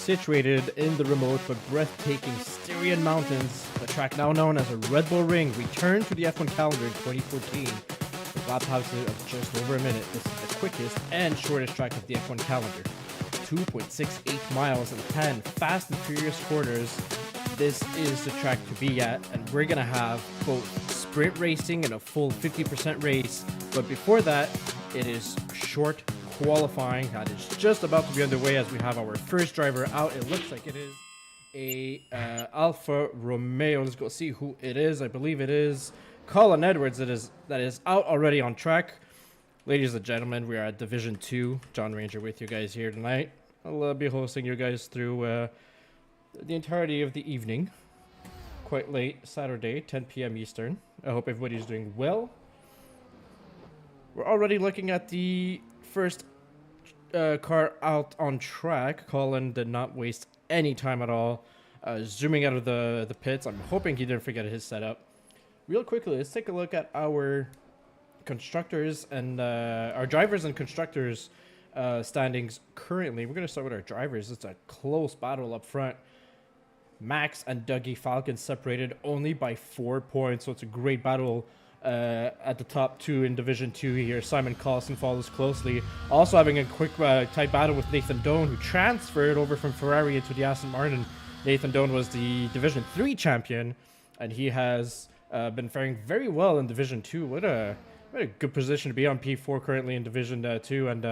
situated in the remote but breathtaking Styrian Mountains, the track now known as a Red Bull Ring returned to the F1 calendar in 2014 with lap times of just over a minute. This is the quickest and shortest track of the F1 calendar. 2.68 miles and 10 fast and furious corners. This is the track to be at, and we're gonna have both sprint racing and a full 50% race. But before that, it is short qualifying that is just about to be underway as we have our first driver out. It looks like it is a Alfa Romeo. Let's go see who it is. I believe it is Colin Edwards that is out already on track. Ladies and gentlemen, we are at Division 2. John Ranger with you guys here tonight. I'll be hosting you guys through the entirety of the evening. Quite late Saturday, 10 p.m. Eastern. I hope everybody's doing well. We're already looking at the first car out on track. Colin did not waste any time at all. Zooming out of the pits. I'm hoping he didn't forget his setup. Real quickly, let's take a look at our constructors and our drivers and constructors standings currently. We're going to start with our drivers. It's a close battle up front. Max and Dougie Falcon separated only by 4 points, so it's a great battle at the top two in Division 2 here. Simon Carlson follows closely. Also having a quick tight battle with Nathan Doan, who transferred over from Ferrari into the Aston Martin. Nathan Doan was the Division 3 champion, and he has been faring very well in Division 2. What a good position to be on. P4 currently in Division 2, and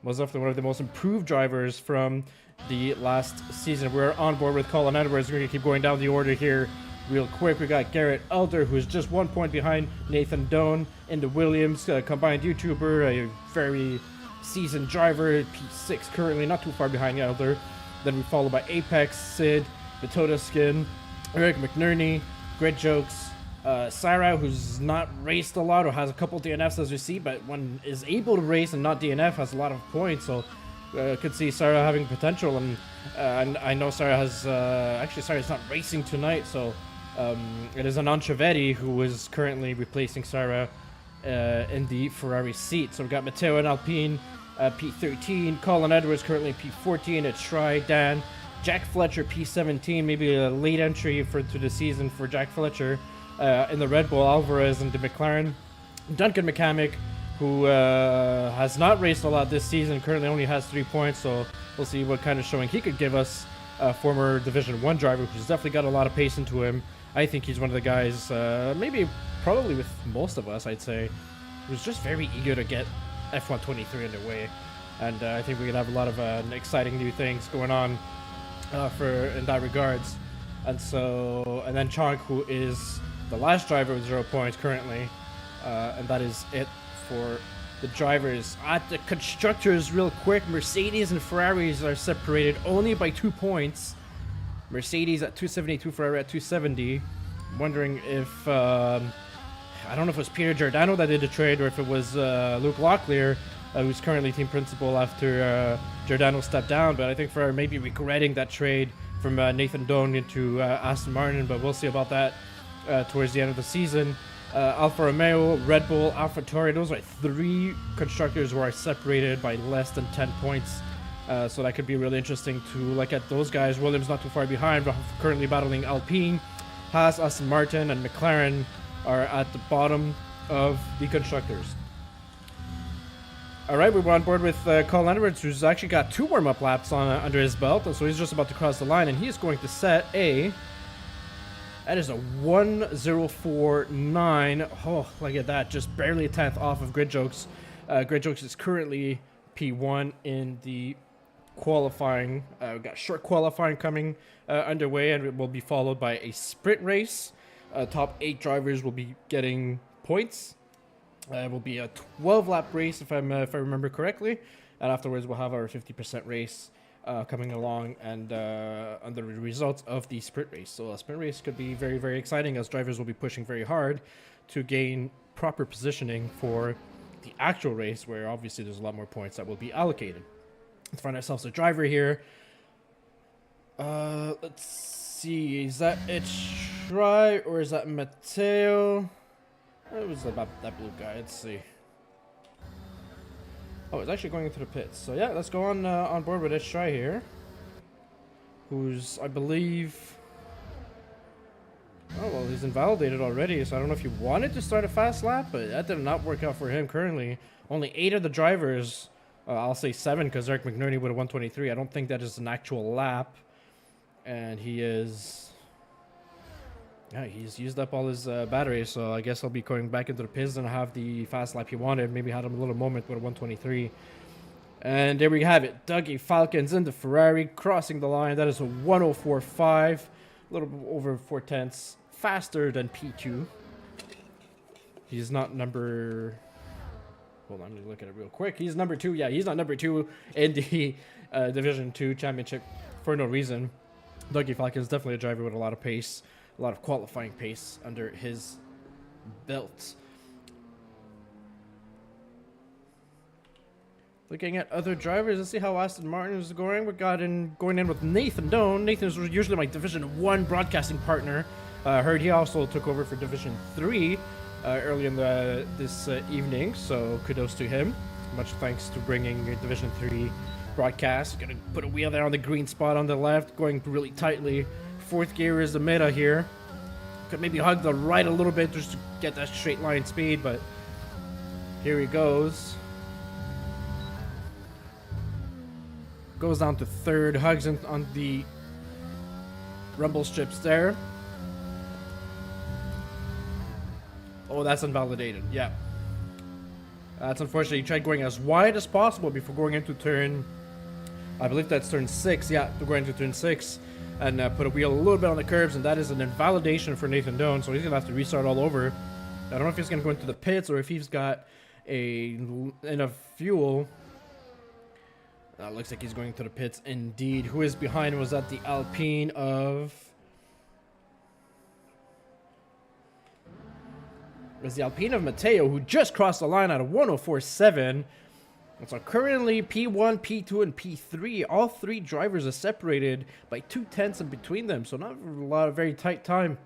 was definitely one of the most improved drivers from the last season. We're on board with Colin Edwards. We're going to keep going down the order here real quick. We got Garrett Elder, who's just 1 point behind Nathan Doan in the Williams, combined YouTuber, a very seasoned driver, P6 currently, not too far behind Elder. Then we follow by Apex, Sid, Batota Skin, Eric McNerney, Great Jokes, Sarah, who's not raced a lot or has a couple DNFs as we see, but when is able to race and not DNF, has a lot of points, so could see Sarah having potential. And I know Sarah has actually Sarah's not racing tonight, so it is Anand Chavetti who is currently replacing Sarah in the Ferrari seat. So we've got Matteo and Alpine P13, Colin Edwards currently P14 at Shry, Dan, Jack Fletcher P17, maybe a late entry to the season for Jack Fletcher in the Red Bull, Alvarez and the McLaren, Duncan McCamick, who has not raced a lot this season, currently only has 3 points, so we'll see what kind of showing he could give us. Former Division 1 driver who's definitely got a lot of pace into him. I think he's one of the guys, probably with most of us, I'd say, who's just very eager to get F1 23 underway. And I think we could have a lot of exciting new things going on in that regards. And then Chonk, who is the last driver with 0 points currently, and that is it for the drivers. At the constructors, real quick, Mercedes and Ferraris are separated only by 2 points. Mercedes at 272, Ferrari at 270. I'm wondering if I don't know if it was Peter Giordano that did the trade or if it was Luke Locklear, who's currently team principal after Giordano stepped down, but I think Ferrari may be regretting that trade from Nathan Doan into Aston Martin, but we'll see about that towards the end of the season. Alfa Romeo, Red Bull, AlphaTauri, those are 3 constructors who are separated by less than 10 points. So that could be really interesting to look at those guys. Williams not too far behind, but currently battling Alpine. Haas, Aston Martin, and McLaren are at the bottom of the constructors. All right, we're on board with Colin Edwards, who's actually got 2 warm-up laps under his belt, so he's just about to cross the line, and he is going to set that is a 1:04.9. Oh, look at that. Just barely a 10th off of Grid Jokes. Grid Jokes is currently P1 in the qualifying. We've got short qualifying coming underway, and it will be followed by a sprint race. Top 8 drivers will be getting points. It will be a 12-lap race, if I remember correctly. And afterwards, we'll have our 50% race coming along and under the results of the sprint race. So a sprint race could be very, very exciting as drivers will be pushing very hard to gain proper positioning for the actual race, where obviously there's a lot more points that will be allocated. Let's find ourselves a driver here. Let's see, is that it Shry or is that Matteo? It was about that blue guy. Let's see. Oh, it's actually going into the pits. So yeah, let's go on board with this try here. who's, I believe... Oh, well, he's invalidated already, so I don't know if he wanted to start a fast lap, but that did not work out for him currently. Only 8 of the drivers, I'll say 7 because Eric McNerney would have 123. I don't think that is an actual lap. And he is... Yeah, he's used up all his batteries, so I guess I'll be going back into the pits and have the fast lap he wanted. Maybe had him a little moment with a 123. And there we have it. Dougie Falcons in the Ferrari, crossing the line. That is a 104.5, a little bit over 4/10, faster than P2. He's not number... Hold on, let me look at it real quick. He's number 2. Yeah, he's not number 2 in the Division 2 championship for no reason. Dougie Falcons is definitely a driver with a lot of pace, a lot of qualifying pace under his belt. Looking at other drivers, let's see how Aston Martin is going. We got going in with Nathan Doan. Nathan is usually my Division 1 broadcasting partner. Heard he also took over for Division 3 early in this evening, so kudos to him. Much thanks to bringing Division 3 broadcast. Gonna put a wheel there on the green spot on the left, going really tightly. 4th gear is the meta here. Could maybe hug the right a little bit just to get that straight line speed, but here he goes. Goes down to 3rd, hugs on the rumble strips there. Oh, that's invalidated. Yeah. That's unfortunate. He tried going as wide as possible before going into turn... I believe that's turn 6. Yeah, going into turn 6. And put a wheel a little bit on the curbs, and that is an invalidation for Nathan Doan, so he's going to have to restart all over. I don't know if he's going to go into the pits or if he's got enough fuel. Looks like he's going to the pits indeed. Who is behind was that the Alpine of... It was the Alpine of Matteo, who just crossed the line at a 104.7. And so currently P1, P2, and P3, all 3 drivers are separated by 2/10 in between them. So not a lot of very tight time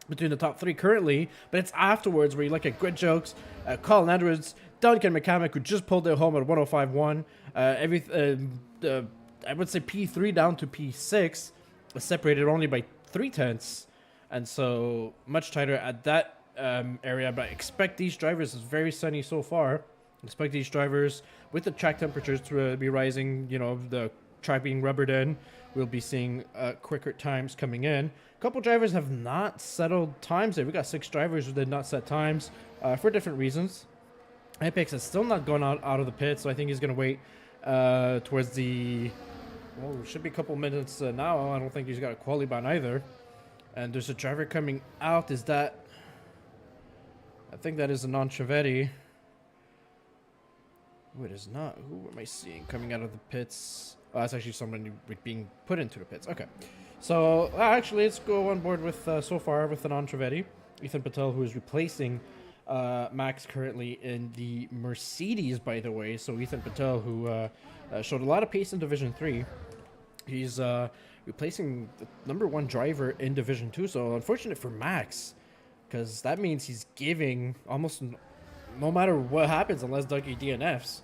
between the top 3 currently, but it's afterwards where you look at Grid Jokes, Colin Edwards, Duncan McCamick, who just pulled it home at 105.1. I would say P3 down to P6 is separated only by 3/10, and so much tighter at that area. But I expect these drivers, it's very sunny so far. Expect these drivers with the track temperatures to be rising. You know, the track being rubbered in. We'll be seeing quicker times coming in. A couple drivers have not settled times there. We got 6 drivers who did not set times for different reasons. Apex has still not gone out of the pit, so I think he's going to wait towards the... Well, it should be a couple minutes now. I don't think he's got a quali ban either. And there's a driver coming out. Is that... I think that is a non-Chevetti. Oh, it is not. Who am I seeing coming out of the pits? Oh, that's actually someone being put into the pits. Okay. So, actually, let's go on board with, so far, with the non-Chevetti. Ethan Patel, who is replacing Max currently in the Mercedes, by the way. So, Ethan Patel, who showed a lot of pace in Division 3. He's replacing the #1 driver in Division 2. So, unfortunate for Max, because that means he's giving almost no matter what happens unless Dougie DNFs.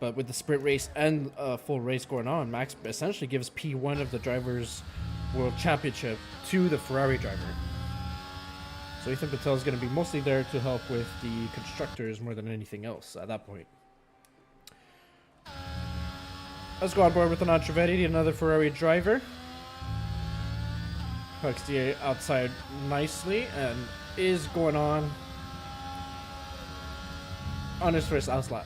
But with the sprint race and full race going on, Max essentially gives P1 of the Drivers' World Championship to the Ferrari driver. So Ethan Patel is going to be mostly there to help with the constructors more than anything else at that point. Let's go on board with an Trevetti, another Ferrari driver. Hooks the outside nicely and is going on his first outlap.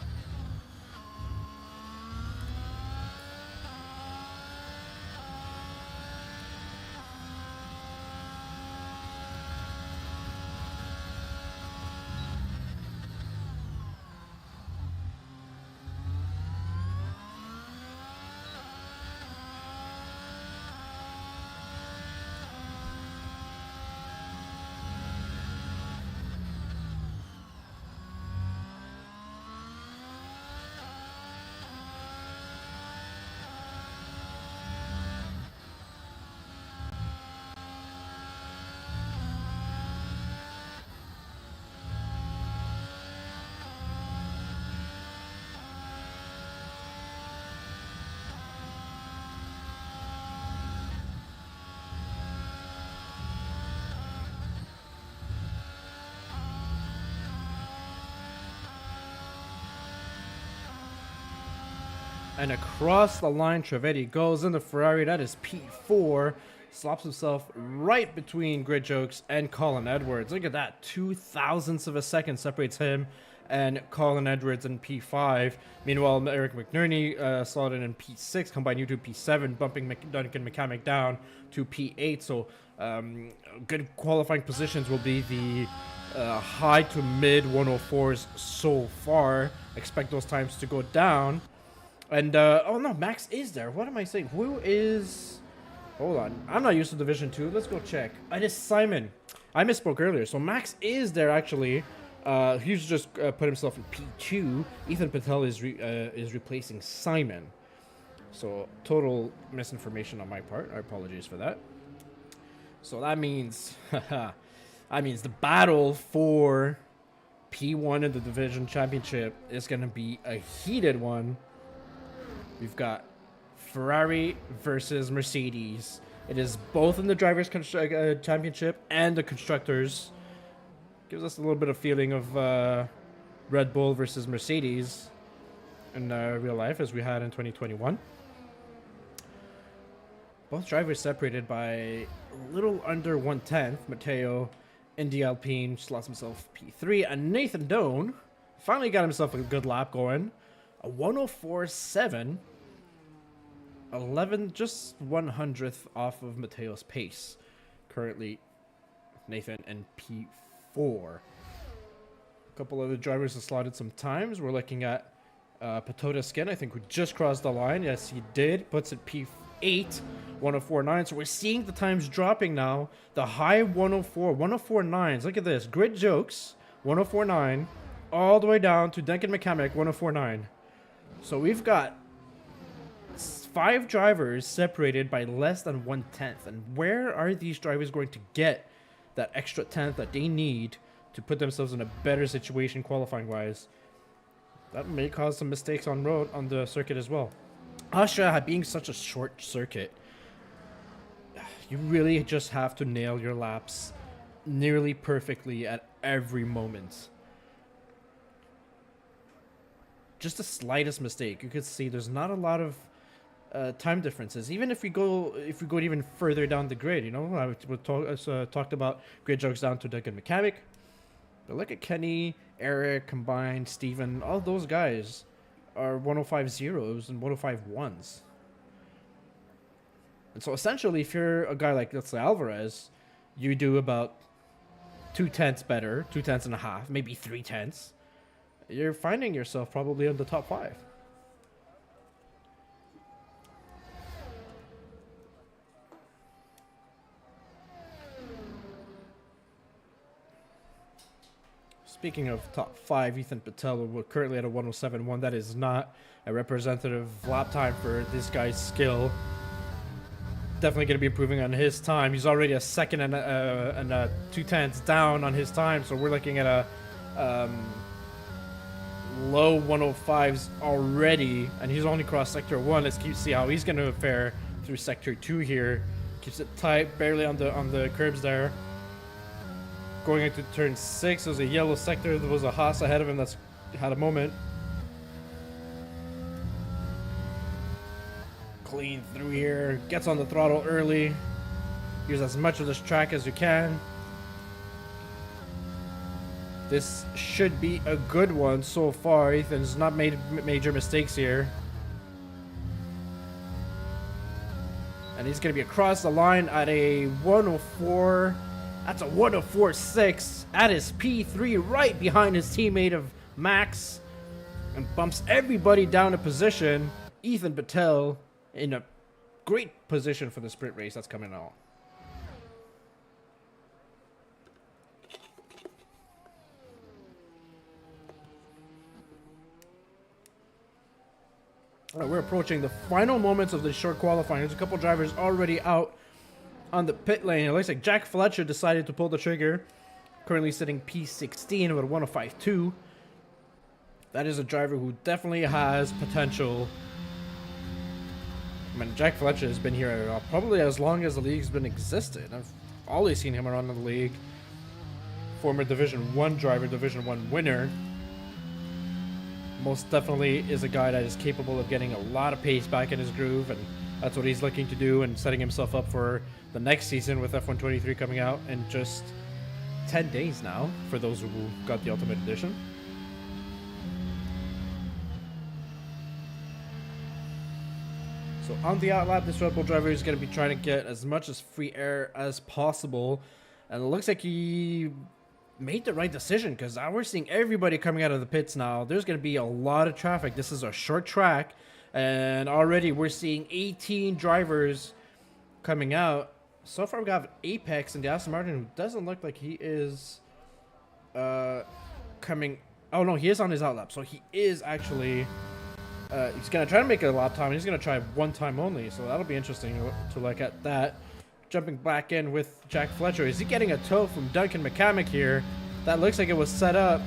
And across the line, Trivedi goes in the Ferrari. That is P4. Slops himself right between Grid Jokes and Colin Edwards. Look at that. 0.02 of a second separates him and Colin Edwards in P5. Meanwhile, Eric McNerney slotted in P6, combined U2 P7, bumping Duncan McCamick down to P8. So good qualifying positions will be the high to mid 104s so far. Expect those times to go down. And, oh no, Max is there. What am I saying? Who is... Hold on. I'm not used to Division 2. Let's go check. It is Simon. I misspoke earlier. So Max is there, actually. He's just put himself in P2. Ethan Patel is replacing Simon. So, total misinformation on my part. Our apologies for that. So, that means... that means the battle for P1 in the Division Championship is going to be a heated one. We've got Ferrari versus Mercedes. It is both in the Drivers' Championship and the Constructors. Gives us a little bit of feeling of Red Bull versus Mercedes in real life as we had in 2021. Both drivers separated by a little under 1/10. Matteo Indy Alpine slots himself P3, and Nathan Doan finally got himself a good lap going. A 104.7. 11, just 1/100th off of Mateo's pace. Currently, Nathan in P4. A couple other drivers have slotted some times. We're looking at Patota Skin, I think, who just crossed the line. Yes, he did. Puts it P8, 104.9. So we're seeing the times dropping now. The high 104.9s. Look at this. Grid Jokes, 104.9. All the way down to Duncan McCamick, 104.9. So we've got 5 drivers separated by less than 1/10. And where are these drivers going to get that extra 10th that they need to put themselves in a better situation qualifying wise? That may cause some mistakes on the circuit as well. Austria being such a short circuit, you really just have to nail your laps nearly perfectly at every moment. Just the slightest mistake, you could see there's not a lot of time differences. Even if we go even further down the grid, you know, I talked about Grid Jokes down to Duncan McCamick. But look at Kenny, Eric, Combined, Steven, all those guys are 105 zeros and 105 ones. And so essentially, if you're a guy like, let's say, Alvarez, you do about 2/10 better, 2/10.5, maybe 3/10. You're finding yourself probably in the top 5. Speaking of top 5, Ethan Patel, we're currently at a 107.1. That is not a representative lap time for this guy's skill. Definitely going to be improving on his time. He's already a second and 2/10 down on his time, so we're looking at a low 105s already, and he's only crossed sector 1. Let's see how he's going to fare through sector 2 here. Keeps it tight, barely on the curbs there. Going into turn 6, there's a yellow sector. There was a Haas ahead of him that's had a moment. Clean through here, gets on the throttle early. Use as much of this track as you can. This should be a good one so far. Ethan's not made major mistakes here. And he's going to be across the line at a 104. That's a 104.6. That is P3 right behind his teammate of Max. And bumps everybody down a position. Ethan Patel in a great position for the sprint race that's coming on. We're approaching the final moments of the short qualifying. There's a couple drivers already out on the pit lane. It looks like Jack Fletcher decided to pull the trigger. Currently sitting P16 with a 105.2. That is a driver who definitely has potential. I mean, Jack Fletcher has been here probably as long as the league's been existed. I've always seen him around the league. Former Division 1 driver, Division 1 winner. most definitely is a guy that is capable of getting a lot of pace back in his groove, and that's what he's looking to do and setting himself up for the next season with F123 coming out in just 10 days now for those who got the Ultimate Edition. So on the outlap, this Red Bull driver is going to be trying to get as much as free air as possible, and it looks like he made the right decision because we're seeing everybody coming out of the pits now. There's going to be a lot of traffic. This is a short track, and already we're seeing 18 drivers coming out. So far, we got Apex and the Aston Martin, who doesn't look like he is coming. Oh no, he is on his outlap, so he is actually. He's going to try to make it a lap time. He's going to try one time only, so that'll be interesting to look at that. Jumping back in with Jack Fletcher. Is he getting a tow from Duncan McCamick here? That looks like it was set up.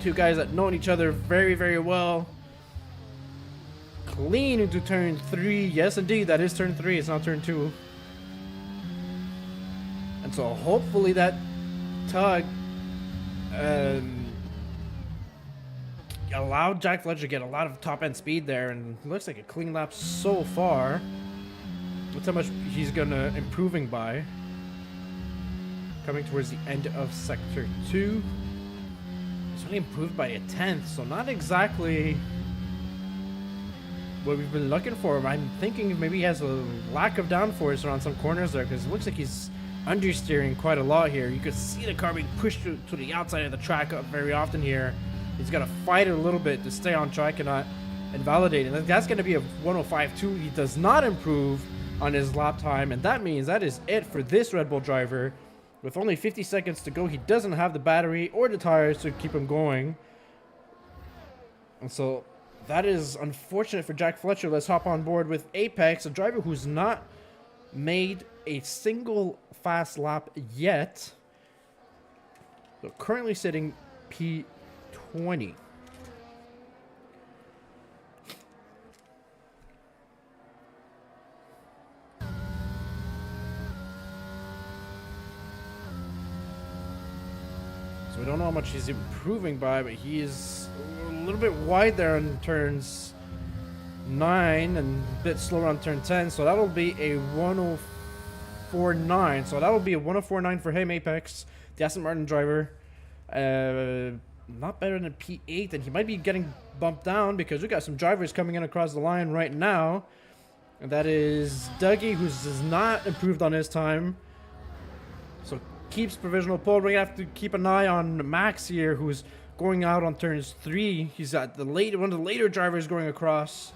Two guys that know each other very, very well. Clean into turn 3. Yes, indeed, that is turn 3. It's not turn 2. And so hopefully that tug allowed Jack Fletcher to get a lot of top-end speed there, and it looks like a clean lap so far. That's how much he's gonna improving by. Coming towards the end of sector 2. He's only improved by a 1/10, so not exactly what we've been looking for. I'm thinking maybe he has a lack of downforce around some corners there, because it looks like he's understeering quite a lot here. You could see the car being pushed to the outside of the track very often here. He's got to fight it a little bit to stay on track and not invalidate. And that's going to be a 105.2. He does not improve on his lap time, and that means that is it for this Red Bull driver. With only 50 seconds to go, he doesn't have the battery or the tires to keep him going. And so that is unfortunate for Jack Fletcher. Let's hop on board with Apex, a driver who's not made a single fast lap yet. So currently sitting P20. So we don't know how much he's improving by, but he is a little bit wide there on turns 9 and a bit slower on turn 10. So that'll be a 104.9. So that'll be a 104.9 for him, Apex, the Aston Martin driver. Not better than P8, and he might be getting bumped down because we got some drivers coming in across the line right now. And that is Dougie, who has not improved on his time. So keeps provisional pole. We're going to have to keep an eye on Max here, who's going out on turns 3. He's at one of the later drivers going across.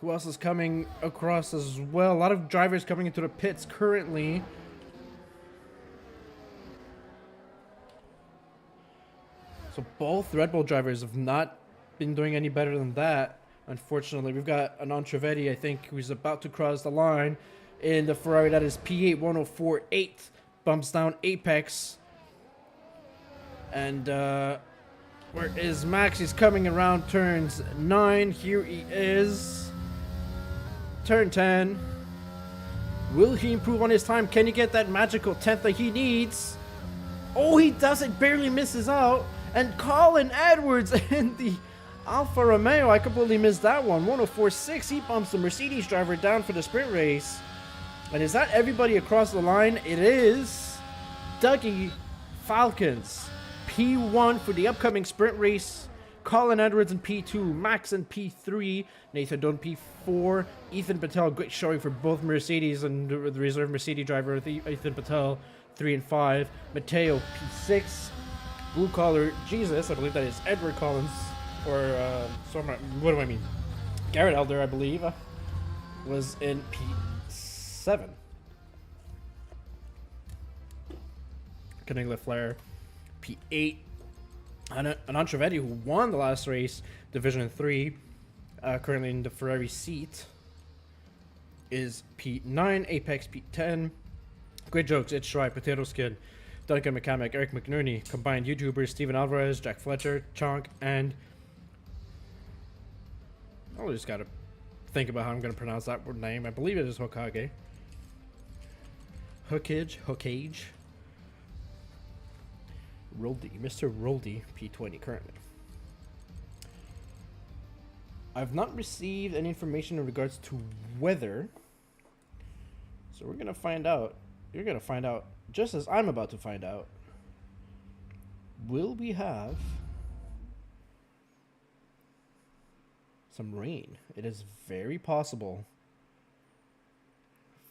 Who else is coming across as well? A lot of drivers coming into the pits currently. So both Red Bull drivers have not been doing any better than that, unfortunately. We've got an Entrevetti, I think, who's about to cross the line in the Ferrari. That is P8 104.8. Bumps down Apex. And where is Max? He's coming around turns 9. Here he is. Turn 10. Will he improve on his time? Can he get that magical 10th that he needs? Oh, he does it. Barely misses out. And Colin Edwards in the Alfa Romeo. I completely missed that one. 104.6. He bumps the Mercedes driver down for the sprint race. And is that everybody across the line? It is. Dougie Falcons. P1 for the upcoming sprint race. Colin Edwards in P2. Max in P3. Nathan Dunn P4. Ethan Patel. Great showing for both Mercedes and the reserve Mercedes driver. Ethan Patel 3 and 5. Mateo P6. Blue collar Jesus, I believe that is Edward Collins, or what do I mean? Garrett Elder, I believe, was in P7. Cunning Leclerc, P8. An Entrevetti who won the last race, Division 3, currently in the Ferrari seat, is P9. Apex P10. Great jokes, It's Try, Potato Skin, Duncan McCamick, Eric McNerney, combined YouTubers, Steven Alvarez, Jack Fletcher, Chonk, and I just gotta think about how I'm gonna pronounce that word name. I believe it is Hokage. Hookage. Roldy, Mr. Roldy, P20 currently. I've not received any information in regards to weather. So we're going to find out. You're going to find out just as I'm about to find out. Will we have some rain? It is very possible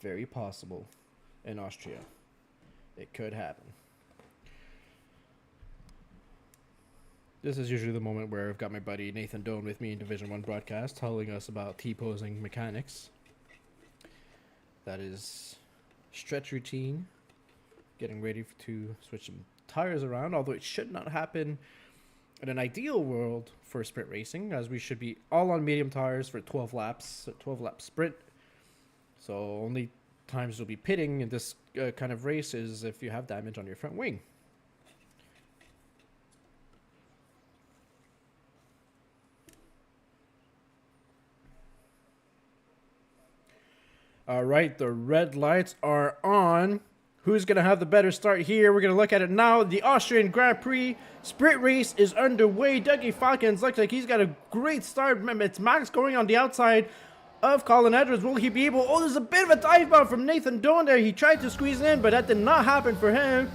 in Austria. It could happen. This is usually the moment where I've got my buddy Nathan Doan with me in Division 1 broadcast telling us about T-posing mechanics. That is stretch routine, getting ready to switch some tires around, although it should not happen in an ideal world for sprint racing, as we should be all on medium tires for 12 laps, a 12-lap sprint. So only times you'll be pitting in this kind of race is if you have damage on your front wing. All right, the red lights are on. Who's going to have the better start here? We're going to look at it now. The Austrian Grand Prix sprint race is underway. Dougie Falcons looks like he's got a great start. Remember, it's Max going on the outside of Colin Edwards. Will he be able... Oh, there's a bit of a dive bomb from Nathan Doan there. He tried to squeeze in, but that did not happen for him.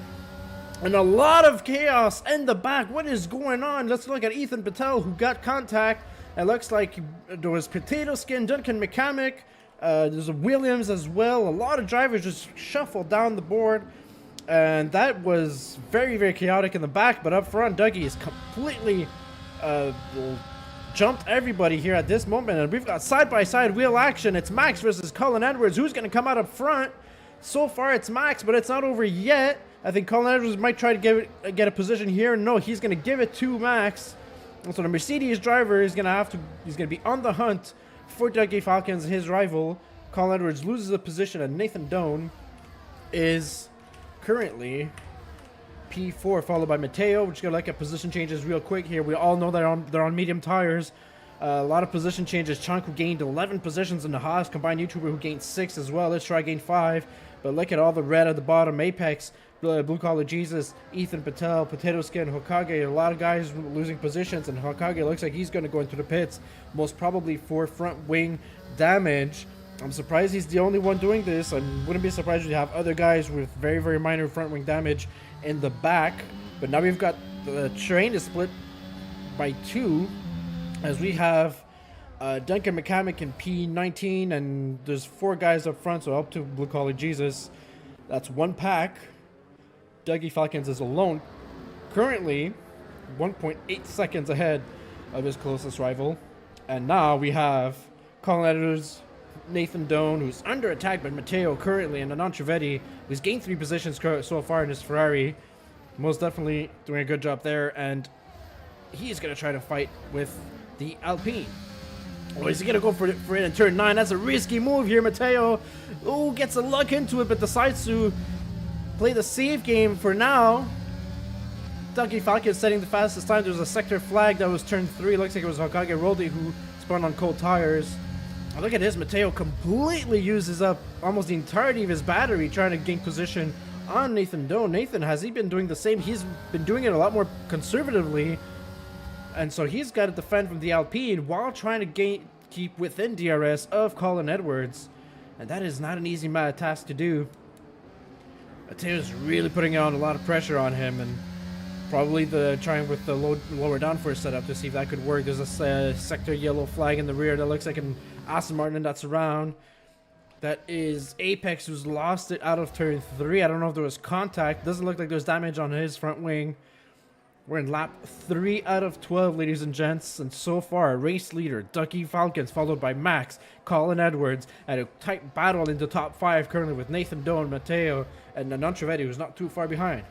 And a lot of chaos in the back. What is going on? Let's look at Ethan Patel, who got contact. It looks like there was Potato Skin, Duncan McCamick. There's a Williams as well. A lot of drivers just shuffled down the board, and that was very, very chaotic in the back. But up front, Dougie is completely jumped everybody here at this moment, and we've got side-by-side wheel action. It's Max versus Colin Edwards. Who's going to come out up front? So far, it's Max, but it's not over yet. I think Colin Edwards might try to get a position here. No, he's going to give it to Max. And so the Mercedes driver is going to be on the hunt for Dougie Falcons, his rival. Colin Edwards loses a position, and Nathan Doan is currently P4, followed by Mateo. We're just gonna look at position changes real quick here. We all know they're on medium tires. A lot of position changes. Chunk, who gained 11 positions in the Haas, combined YouTuber, who gained 6 as well. Let's try gain 5. But look at all the red at the bottom. Apex, Blue Collar Jesus, Ethan Patel, Potato Skin, Hokage. A lot of guys losing positions, and Hokage looks like he's going to go into the pits, most probably for front wing damage. I'm surprised he's the only one doing this. I wouldn't be surprised if you have other guys with very, very minor front wing damage in the back. But now we've got the train is split by 2, as we have Duncan McCamick in P19, and there's 4 guys up front, so up to Blue Collar Jesus. That's 1 pack. Dougie Falcons is alone, currently 1.8 seconds ahead of his closest rival. And now we have Colin Edwards, Nathan Doan, who's under attack by Matteo currently, and Anand Trivedi, who's gained 3 positions so far in his Ferrari. Most definitely doing a good job there, and he's going to try to fight with the Alpine. Oh, is he going to go for it in turn 9? That's a risky move here, Matteo. Oh, gets a luck into it, but decides to play the save game for now. Dougie Falcons setting the fastest time. There was a sector flag that was turn 3. Looks like it was Hokage Roldi who spun on cold tires. Oh, look at this. Matteo completely uses up almost the entirety of his battery trying to gain position on Nathan Doan. Nathan, has he been doing the same? He's been doing it a lot more conservatively. And so he's got to defend from the Alpine while trying to keep within DRS of Colin Edwards. And that is not an easy task to do. Mateo's really putting on a lot of pressure on him, and probably trying with the lower downforce setup to see if that could work. There's a sector yellow flag in the rear that looks like an Aston Martin that's around. That is Apex, who's lost it out of turn 3. I don't know if there was contact. Doesn't look like there's damage on his front wing. We're in lap 3 out of 12, ladies and gents. And so far, race leader, Dougie Falcons, followed by Max, Colin Edwards, and a tight battle in the top 5 currently with Nathan Doan, Matteo, and Anand Trivedi, who's not too far behind.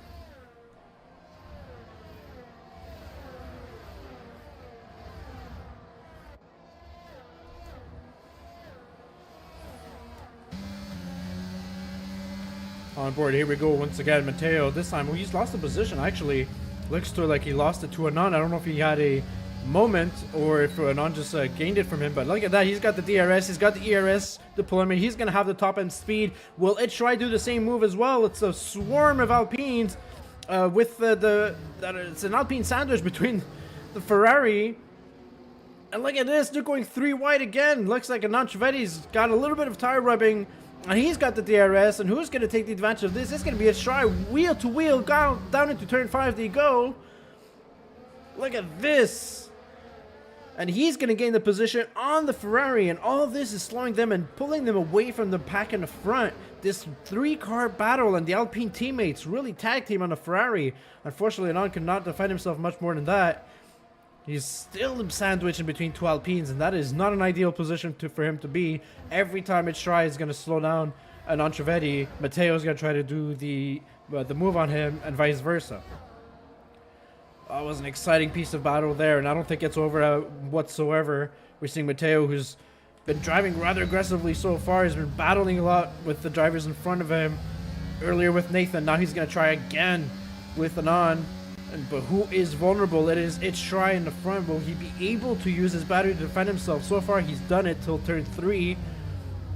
On board, here we go once again. Matteo, this time, well, he's lost the position, actually. Looks to like he lost it to Anand. I don't know if he had a moment or if Anand just gained it from him, but look at that. He's got the DRS, he's got the ERS deployment. He's going to have the top end speed. Will it try to do the same move as well? It's a swarm of Alpines with it's an Alpine sandwich between the Ferrari And look at this, they're going 3 wide again. Looks like Anonchevetti's got a little bit of tire rubbing, and he's got the DRS. And who's going to take the advantage of this? It's going to be a try, wheel to wheel, down into turn 5 they go. Look at this. And he's going to gain the position on the Ferrari, and all of this is slowing them and pulling them away from the pack in the front. This 3-car battle, and the Alpine teammates really tag team on the Ferrari. Unfortunately, Anon cannot defend himself much more than that. He's still sandwiched in between 2 Alpines, and that is not an ideal position for him to be. Every time it's try is going to slow down Anonchevetti, Matteo's going to try to do the move on him, and vice versa. That was an exciting piece of battle there, and I don't think it's over whatsoever. We're seeing Matteo, who's been driving rather aggressively so far. He's been battling a lot with the drivers in front of him. Earlier with Nathan, now he's going to try again with Anon. But who is vulnerable? It's Try in the front. Will he be able to use his battery to defend himself? So far, he's done it till turn 3.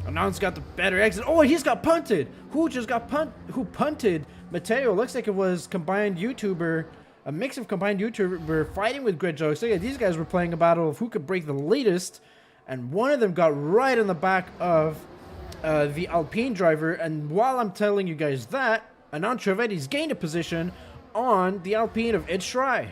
Anon's got the better exit. Oh, he's got punted. Who punted? Matteo. Looks like it was combined YouTuber. A mix of combined YouTuber fighting with Grid Jokes. So yeah, these guys were playing a battle of who could break the latest. And one of them got right on the back of the Alpine driver. And while I'm telling you guys that, Anonchevetti's gained a position on the Alpine of Ed Schry.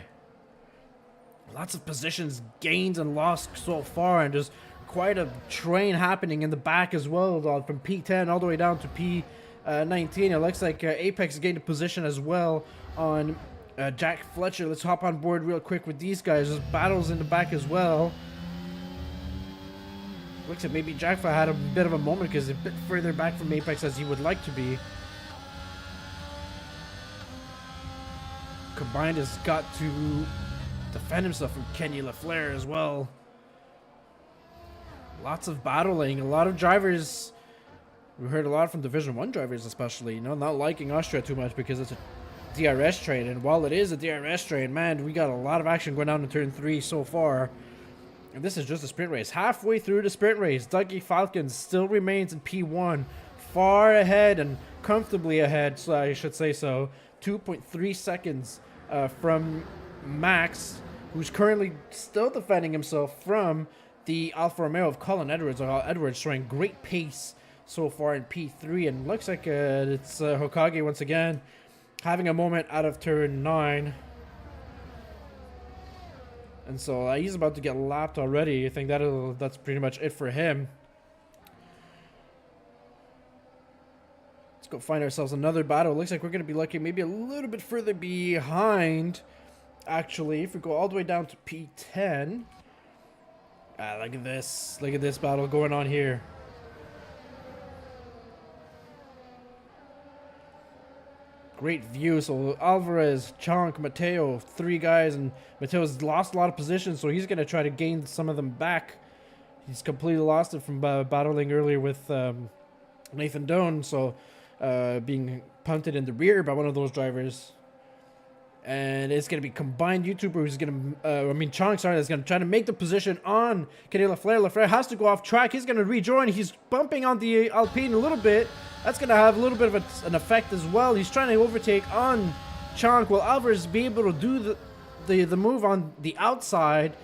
Lots of positions gained and lost so far, and just quite a train happening in the back as well, from P10 all the way down to P19. It looks like Apex gained a position as well on Jack Fletcher. Let's hop on board real quick with these guys. There's battles in the back as well. Looks like maybe Jack had a bit of a moment because he's a bit further back from Apex as he would like to be. Combined has got to defend himself from Kenny LaFleur as well. Lots of battling, a lot of drivers. We heard a lot from Division 1 drivers especially, you know, not liking Austria too much because it's a DRS train. And while it is a DRS train, man, we got a lot of action going on in turn 3 so far. And this is just a sprint race. Halfway through the sprint race, Dougie Falcons still remains in P1, far ahead and comfortably ahead, so I should say so. 2.3 seconds from Max, who's currently still defending himself from the Alfa Romeo of Colin Edwards. Edwards showing great pace so far in P3, and looks like it's Hokage once again having a moment out of turn 9. And so he's about to get lapped already. I think that's pretty much it for him. Let's go find ourselves another battle. Looks like we're going to be looking maybe a little bit further behind, actually. If we go all the way down to P10. Look at this. Look at this battle going on here. Great view. So Alvarez, Chonk, Matteo, 3 guys, and Matteo's lost a lot of positions, so he's going to try to gain some of them back. He's completely lost it from battling earlier with Nathan Doan, so being punted in the rear by one of those drivers. And it's going to be combined YouTuber who's going to, Chonk, sorry, that's going to try to make the position on Kenny LaFleur. LaFleur has to go off track. He's going to rejoin. He's bumping on the Alpine a little bit. That's going to have a little bit of an effect as well. He's trying to overtake on Chonk. Will Alvarez be able to do the move on the outside?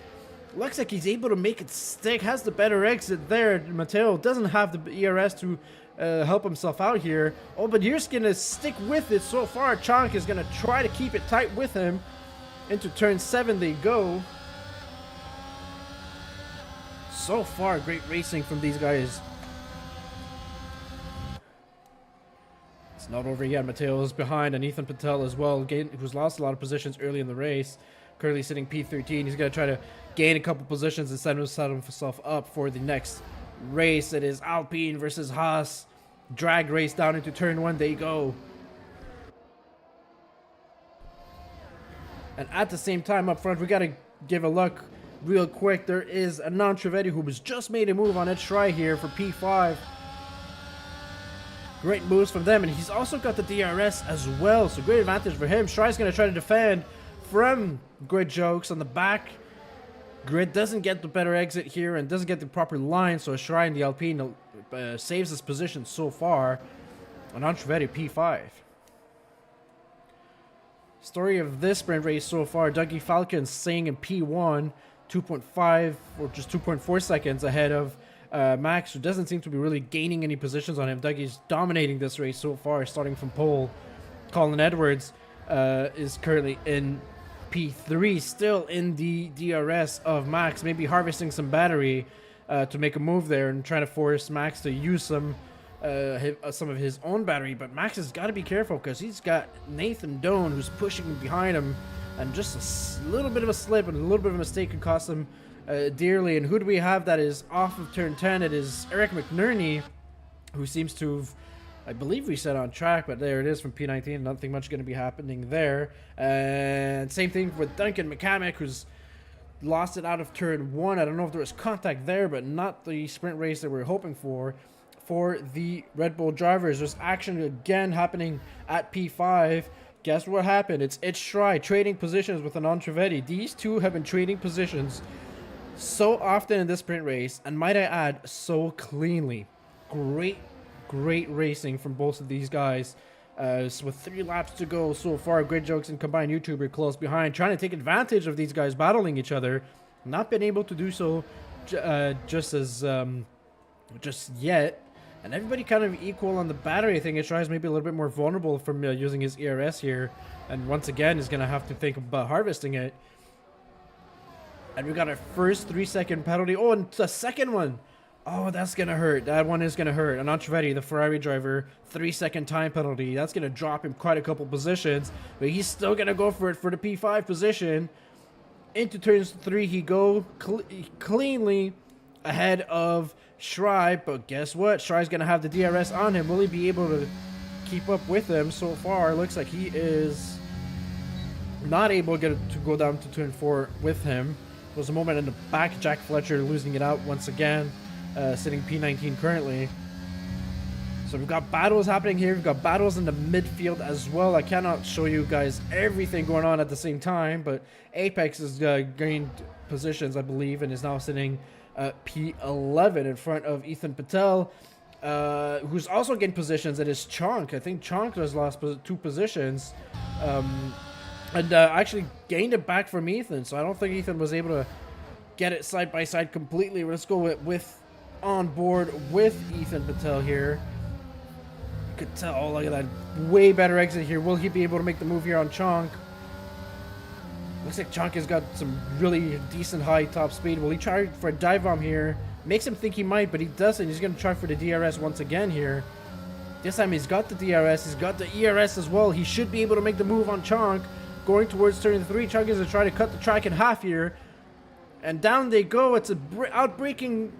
Looks like he's able to make it stick. Has the better exit there. Matteo doesn't have the ERS to help himself out here. Oh, but here's going to stick with it so far. Chonk is going to try to keep it tight with him. Into turn 7 they go. So far, great racing from these guys. It's not over yet. Matteo is behind, and Ethan Patel as well, who's lost a lot of positions early in the race. Currently sitting P13. He's going to try to gain a couple positions and set himself up for the next race. It is Alpine versus Haas. Drag race down into turn 1 they go. And at the same time up front, we got to give a look real quick. There is Anonchevetti who was just made a move on Ed Schry here for P5. Great moves from them, and he's also got the DRS as well, so great advantage for him. Schry's going to try to defend from Grid Jokes on the back. Grid doesn't get the better exit here and doesn't get the proper line, so Schry and the Alpine saves his position so far. Anonchevetti P5. Story of this sprint race so far, Dougie Falcon staying in P1. 2.5 or just 2.4 seconds ahead of Max, who doesn't seem to be really gaining any positions on him. Dougie's dominating this race so far, starting from pole. Colin Edwards is currently in P3, still in the DRS of Max, maybe harvesting some battery to make a move there and trying to force Max to use some of his own battery. But Max has got to be careful because he's got Nathan Doan who's pushing behind him, and just a little bit of a slip and a little bit of a mistake can cost him dearly. And who do we have that is off of turn 10? It is Eric McNerney, who seems to have, I believe we said on track, but there it is from P19. Nothing much going to be happening there. And same thing with Duncan McCamick, who's lost it out of turn 1. I don't know if there was contact there, but not the sprint race that we're hoping for the Red Bull drivers. There's action again happening at P5. Guess what happened? It's Shry trading positions with Anand Trivedi. These two have been trading positions so often in this sprint race, and might I add, so cleanly. Great racing from both of these guys. With 3 laps to go so far, Great Jokes and Combined YouTuber close behind, trying to take advantage of these guys battling each other. Not been able to do so just yet. And everybody kind of equal on the battery thing. It tries maybe a little bit more vulnerable from using his ERS here. And once again, is going to have to think about harvesting it. And we got our first 3-second penalty. Oh, and the second one. Oh, that's going to hurt. That one is going to hurt. And Anand the Ferrari driver, 3-second time penalty. That's going to drop him quite a couple positions. But he's still going to go for it for the P5 position. Into turns 3, he go cleanly ahead of Shry, but guess what? Shry's going to have the DRS on him. Will he be able to keep up with him? So far, looks like he is not able to go down to turn 4 with him. There was a moment in the back. Jack Fletcher losing it out once again, sitting P19 currently. So we've got battles happening here. We've got battles in the midfield as well. I cannot show you guys everything going on at the same time, but Apex has gained positions, I believe, and is now sitting P11 in front of Ethan Patel, who's also gained positions. It is Chonk. I think Chonk has lost 2 positions, and actually gained it back from Ethan. So I don't think Ethan was able to get it side by side completely. Let's go with on board with Ethan Patel here. You could tell, oh, look at that, way better exit here. Will he be able to make the move here on Chonk? Looks like Chonk has got some really decent high top speed. Will he try for a dive bomb here? Makes him think he might, but he doesn't. He's going to try for the DRS once again here. This time he's got the DRS. He's got the ERS as well. He should be able to make the move on Chonk. Going towards turn 3. Chonk is going to try to cut the track in half here. And down they go. It's a outbreaking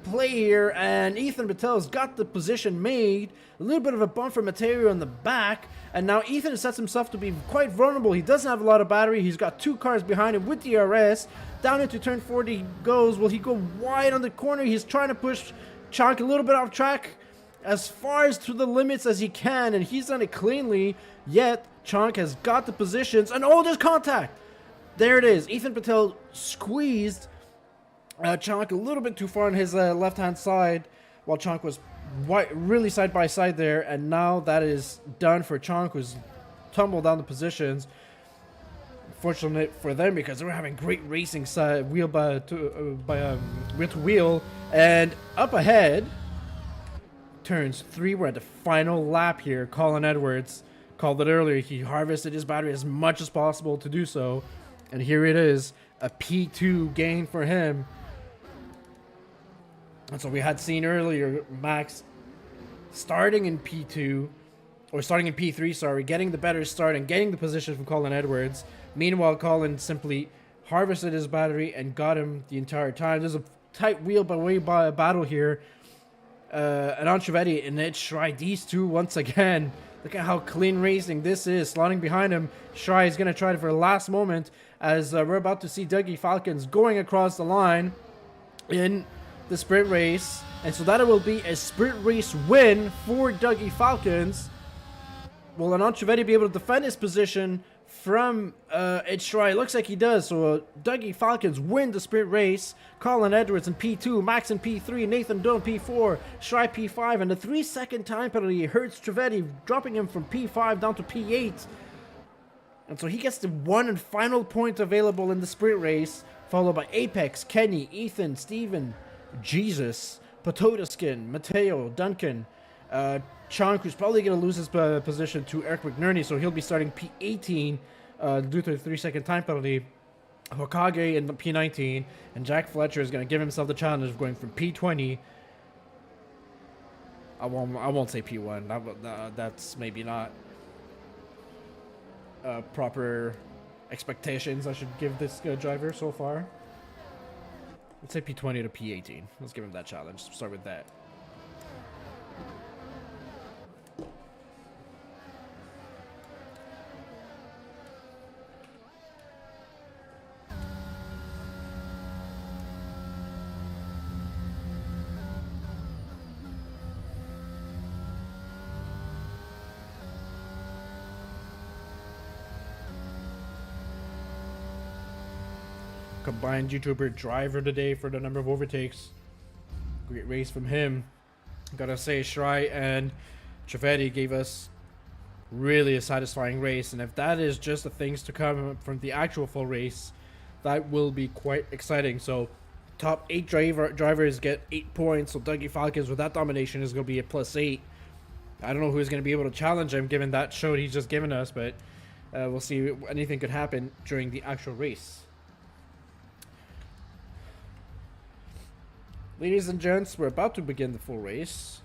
play here, and Ethan Patel's got the position made. A little bit of a bump for Mateo in the back, and now Ethan sets himself to be quite vulnerable. He doesn't have a lot of battery. He's got 2 cars behind him with DRS. Down into turn 40 he goes. Will he go wide on the corner? He's trying to push Chonk a little bit off track as far as to the limits as he can, and he's done it cleanly. Yet Chonk has got the positions, and oh, there's contact. There it is. Ethan Patel squeezed Chonk a little bit too far on his left-hand side, while Chonk was really side by side there, and now that is done for Chonk, who's tumbled down the positions. Fortunate for them, because they were having great racing wheel to wheel, and up ahead, turns 3. We're at the final lap here. Colin Edwards called it earlier. He harvested his battery as much as possible to do so, and here it is, a P2 gain for him. And so we had seen earlier Max starting in P2, or starting in P3, sorry, getting the better start and getting the position from Colin Edwards. Meanwhile, Colin simply harvested his battery and got him the entire time. There's a tight wheel by way by a battle here. And Ancelotti and Ed Shry, these two once again. Look at how clean racing this is. Slotting behind him, Shry is going to try it for the last moment, as we're about to see Dougie Falcons going across the line in the sprint race. And so that will be a sprint race win for Dougie Falcons. Will Ancelotti be able to defend his position from Ed Shry? Looks like he does. So Dougie Falcons win the sprint race. Colin Edwards in P2, Max in P3, Nathan Dunn P4, Shry P5, and the 3-second time penalty hurts Trivedi, dropping him from P5 down to P8. And so he gets the one and final point available in the sprint race followed by Apex, Kenny, Ethan, Steven, Jesus, Potato Skin, Mateo, Duncan, Chunk, who's probably going to lose his position to Eric McNerney, so he'll be starting P18 due to the 3-second time penalty. Hokage in the P19, and Jack Fletcher is going to give himself the challenge of going from P20. I won't say P1. That's maybe not proper expectations I should give this driver so far. Let's say P20 to P18. Let's give him that challenge. Start with that. Combined YouTuber driver today for the number of overtakes. Great race from him. Gotta say, Shrai and Trivedi gave us really a satisfying race, and if that is just the things to come from the actual full race, that will be quite exciting. So top 8 drivers get 8 points, so Dougie Falcons with that domination is going to be a +8. I don't know who's going to be able to challenge him given that show he's just given us, but we'll see. Anything could happen during the actual race. Ladies and gents, we're about to begin the full race.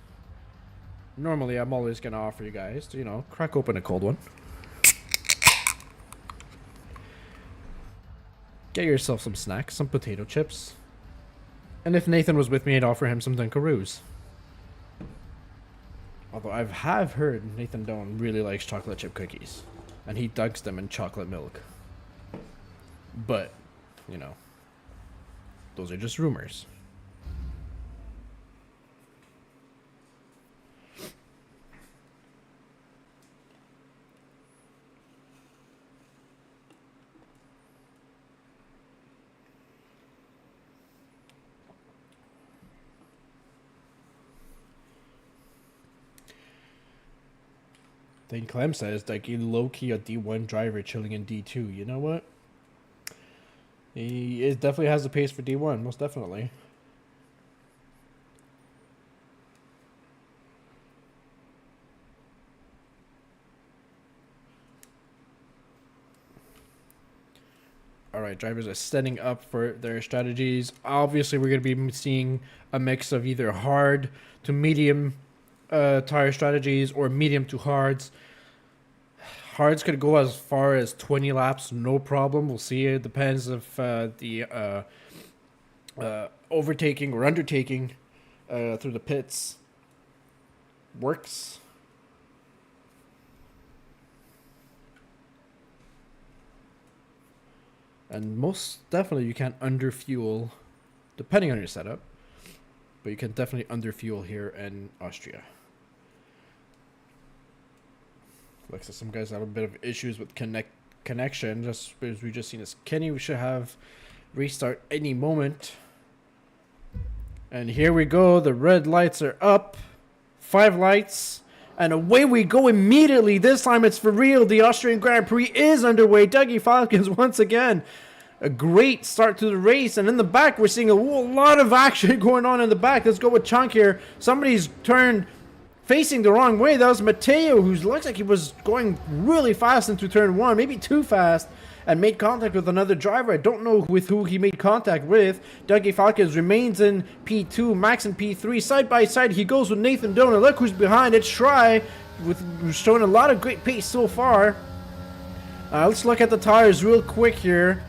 Normally, I'm always going to offer you guys to, you know, crack open a cold one. Get yourself some snacks, some potato chips. And if Nathan was with me, I'd offer him some Dunkaroos. Although I have heard Nathan Doan really likes chocolate chip cookies. And he dunks them in chocolate milk. But, you know, those are just rumors. Then Clem says, like, he low-key a D1 driver chilling in D2. You know what? He definitely has the pace for D1, most definitely. Alright, drivers are setting up for their strategies. Obviously, we're going to be seeing a mix of either hard to medium tire strategies or medium to hards. Hards could go as far as 20 laps, no problem. We'll see. It depends if the overtaking or undertaking through the pits works. And most definitely you can't underfuel, depending on your setup, but you can definitely underfuel here in Austria. Looks like some guys have a bit of issues with connection, just as we just seen as Kenny. We should have restart any moment. And here we go. The red lights are up. 5 lights. And away we go immediately. This time it's for real. The Austrian Grand Prix is underway. Dougie Falcons once again. A great start to the race. And in the back, we're seeing a lot of action going on in the back. Let's go with Chunk here. Somebody's turned facing the wrong way. That was Mateo, who looks like he was going really fast into turn 1. Maybe too fast. And made contact with another driver. I don't know with who he made contact with. Dougie Falcons remains in P2, Max in P3. Side by side, he goes with Nathan Doan. Look who's behind it. Shrai, who's showing a lot of great pace so far. Let's look at the tires real quick here.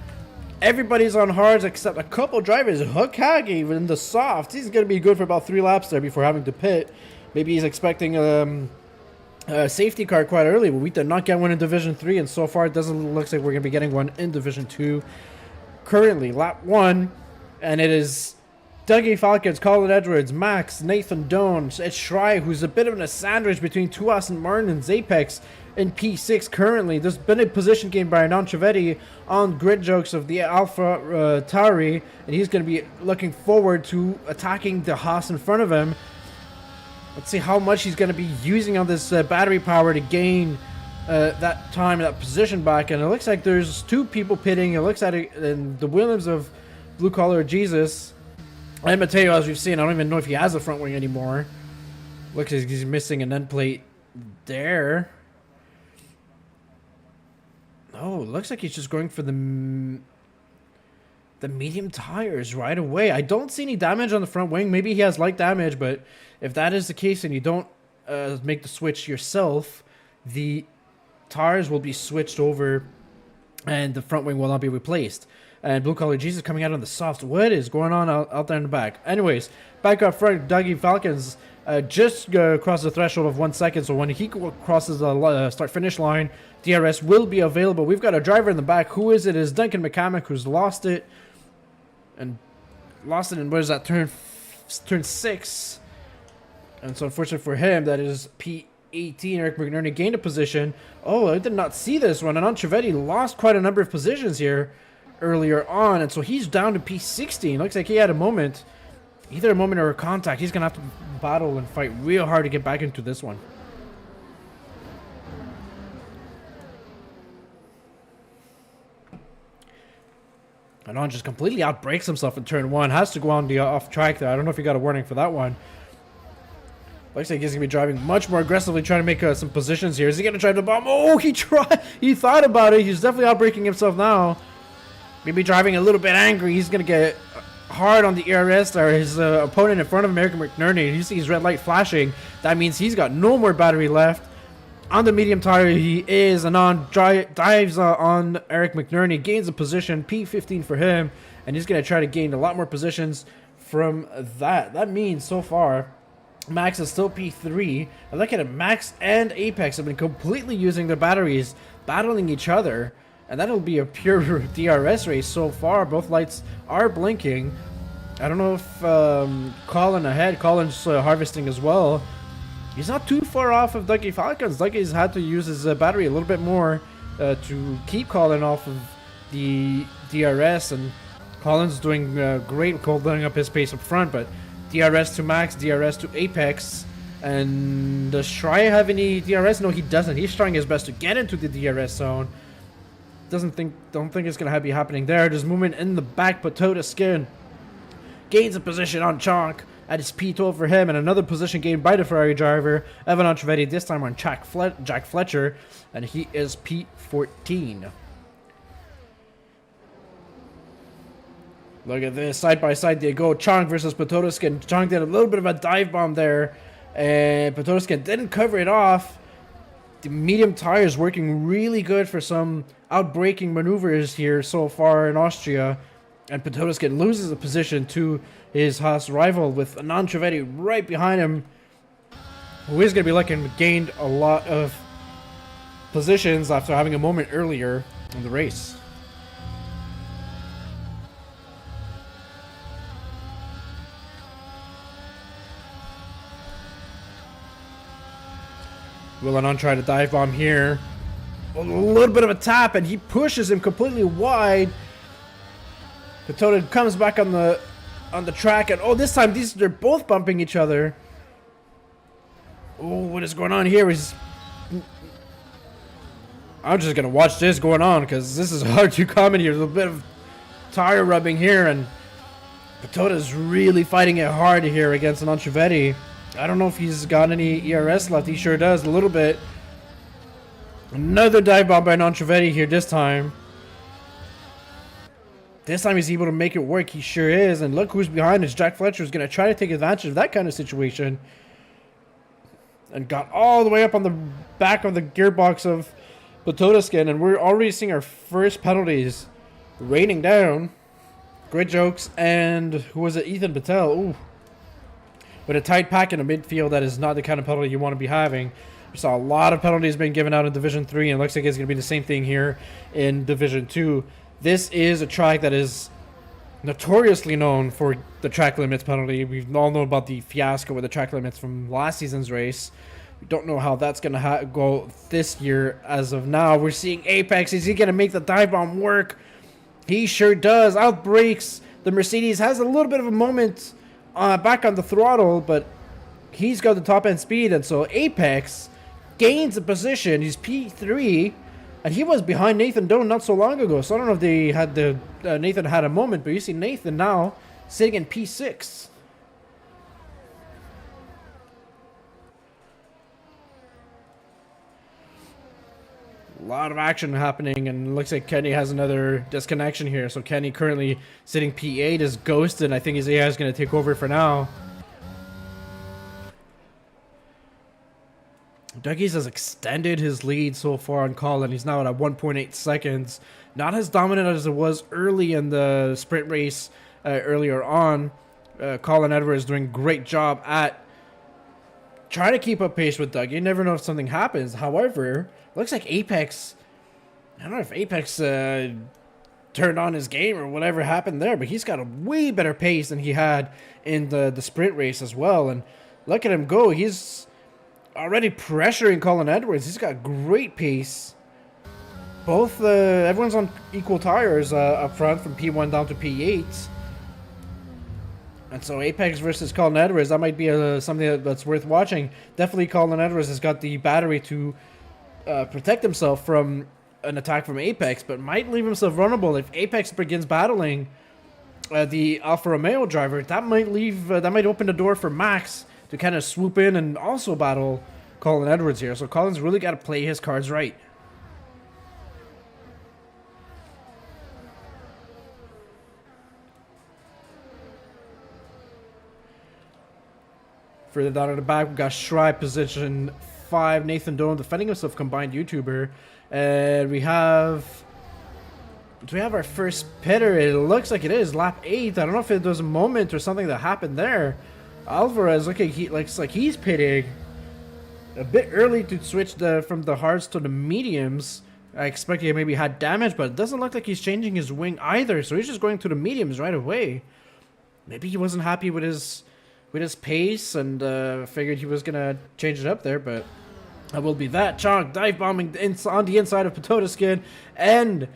Everybody's on hards except a couple drivers. Hokage in the soft. He's going to be good for about 3 laps there before having to pit. Maybe he's expecting a safety car quite early, but we did not get one in Division 3, and so far it doesn't look like we're going to be getting one in Division 2. Currently, lap 1, and it is Dougie Falcons, Colin Edwards, Max, Nathan Doan, it's Shrai, who's a bit of a sandwich between 2 Aston Martins, Apex in P6 currently. There's been a position gained by Hernan Trivedi on grid jokes of the Alpha Tauri, and he's going to be looking forward to attacking the Haas in front of him. Let's see how much he's going to be using on this battery power to gain that time, that position back. And it looks like there's 2 people pitting. It looks like it, and the Williams of Blue Collar Jesus. And Mateo, as we've seen, I don't even know if he has a front wing anymore. Looks like he's missing an end plate there. Oh, looks like he's just going for the medium tires right away. I don't see any damage on the front wing. Maybe he has light damage, but if that is the case and you don't make the switch yourself, the tires will be switched over and the front wing will not be replaced. And Blue Collar Jesus coming out on the softs. What is going on out there in the back? Anyways, back up front, Dougie Falcons just crossed the threshold of 1 second. So when he crosses the start-finish line, DRS will be available. We've got a driver in the back. Who is it? It's Duncan McCamick, who's lost it. And lost it in, what is that, turn 6. And so unfortunately for him, that is P18. Eric McNerney gained a position. Oh, I did not see this one. And Antrovetti lost quite a number of positions here earlier on, and so he's down to P16. Looks like he had a moment, either a moment or a contact. He's gonna have to battle and fight real hard to get back into this one. And on just completely outbreaks himself in turn 1. Has to go on the off track there. I don't know if you got a warning for that one. Looks like he's gonna be driving much more aggressively, trying to make some positions here. Is he gonna drive the bomb? Oh, he tried. He thought about it. He's definitely outbreaking himself now. Maybe driving a little bit angry. He's going to get hard on the ERS there. His opponent in front of him, Eric McNerney. You see his red light flashing. That means he's got no more battery left. On the medium tire, he is. And on dives on Eric McNerney. Gains a position. P15 for him. And he's going to try to gain a lot more positions from that. That means so far, Max is still P3. I look at it. Max and Apex have been completely using their batteries, battling each other. And that'll be a pure DRS race so far. Both lights are blinking. I don't know if Colin ahead. Colin's harvesting as well. He's not too far off of Dougie Falcons. Dougie's had to use his battery a little bit more to keep Colin off of the DRS. And Colin's doing great holding up his pace up front. But DRS to Max, DRS to Apex. And does Schreier have any DRS? No, he doesn't. He's trying his best to get into the DRS zone. Don't think it's gonna be happening there. There's movement in the back, but Tota Skin gains a position on Chonk at his P12 for him, and another position gained by the Ferrari driver Evan Antrovetti, this time on Jack Fletcher, and he is P14. Look at this, side by side they go. Chonk versus Potoskin. Chonk did a little bit of a dive bomb there, and Potoskin didn't cover it off. The medium tire is working really good for some outbraking maneuvers here so far in Austria. And Potoskin loses a position to his Haas rival with Anand Trivedi right behind him, who is going to be looking to gain a lot of positions after having a moment earlier in the race. Will Anand try to dive bomb here? A little bit of a tap, and he pushes him completely wide. Patota comes back on the track, and oh, this time they're both bumping each other. Oh, what is going on here? I'm just gonna watch this going on because this is hard to comment here. There's a bit of tire rubbing here, and Patota's really fighting it hard here against Anand Trivedi. I don't know if he's got any ERS left. He sure does, a little bit. Another dive bomb by Anand Trivedi here this time. This time he's able to make it work. He sure is. And look who's behind us. Jack Fletcher is going to try to take advantage of that kind of situation. And got all the way up on the back of the gearbox of Potoskin. And we're already seeing our first penalties raining down. Great jokes. And who was it? Ethan Patel. Ooh. With a tight pack in the midfield, that is not the kind of penalty you want to be having. We saw a lot of penalties being given out in Division 3, and it looks like it's going to be the same thing here in Division 2. This is a track that is notoriously known for the track limits penalty. We all know about the fiasco with the track limits from last season's race. We don't know how that's going to go this year as of now. We're seeing Apex. Is he going to make the dive bomb work? He sure does. Outbreaks. The Mercedes has a little bit of a moment back on the throttle, but he's got the top end speed, and so Apex gains a position. He's P3, And he was behind Nathan Doan not so long ago, so I don't know if they had Nathan had a moment, but you see Nathan now sitting in P6. A lot of action happening, and it looks like Kenny has another disconnection here. So Kenny currently sitting P8 is ghosted. I think his AI is going to take over for now. Dougie's has extended his lead so far on Colin. He's now at 1.8 seconds. Not as dominant as it was early in the sprint race earlier on. Colin Edwards doing a great job at trying to keep up pace with Dougie. You never know if something happens. However, looks like Apex, I don't know if Apex turned on his game or whatever happened there, but he's got a way better pace than he had in the sprint race as well. And look at him go. He's already pressuring Colin Edwards. He's got great pace. Both everyone's on equal tires up front from P1 down to P8. And so Apex versus Colin Edwards, that might be something that's worth watching. Definitely Colin Edwards has got the battery to protect himself from an attack from Apex, but might leave himself vulnerable if Apex begins battling the Alfa Romeo driver. That might open the door for Max to kind of swoop in and also battle Colin Edwards here. So Colin's really got to play his cards right. Further down in the back, we've got Shry position 5, Nathan Doan defending himself, combined YouTuber. And we have... do we have our first pitter? It looks like it is lap 8. I don't know if it was a moment or something that happened there. Alvarez looks like he's pitting a bit early to switch from the hards to the mediums. I expect he maybe had damage, but it doesn't look like he's changing his wing either. So he's just going to the mediums right away. Maybe he wasn't happy with his pace and figured he was gonna change it up there, but that will be that. Chonk dive bombing on the inside of Potota and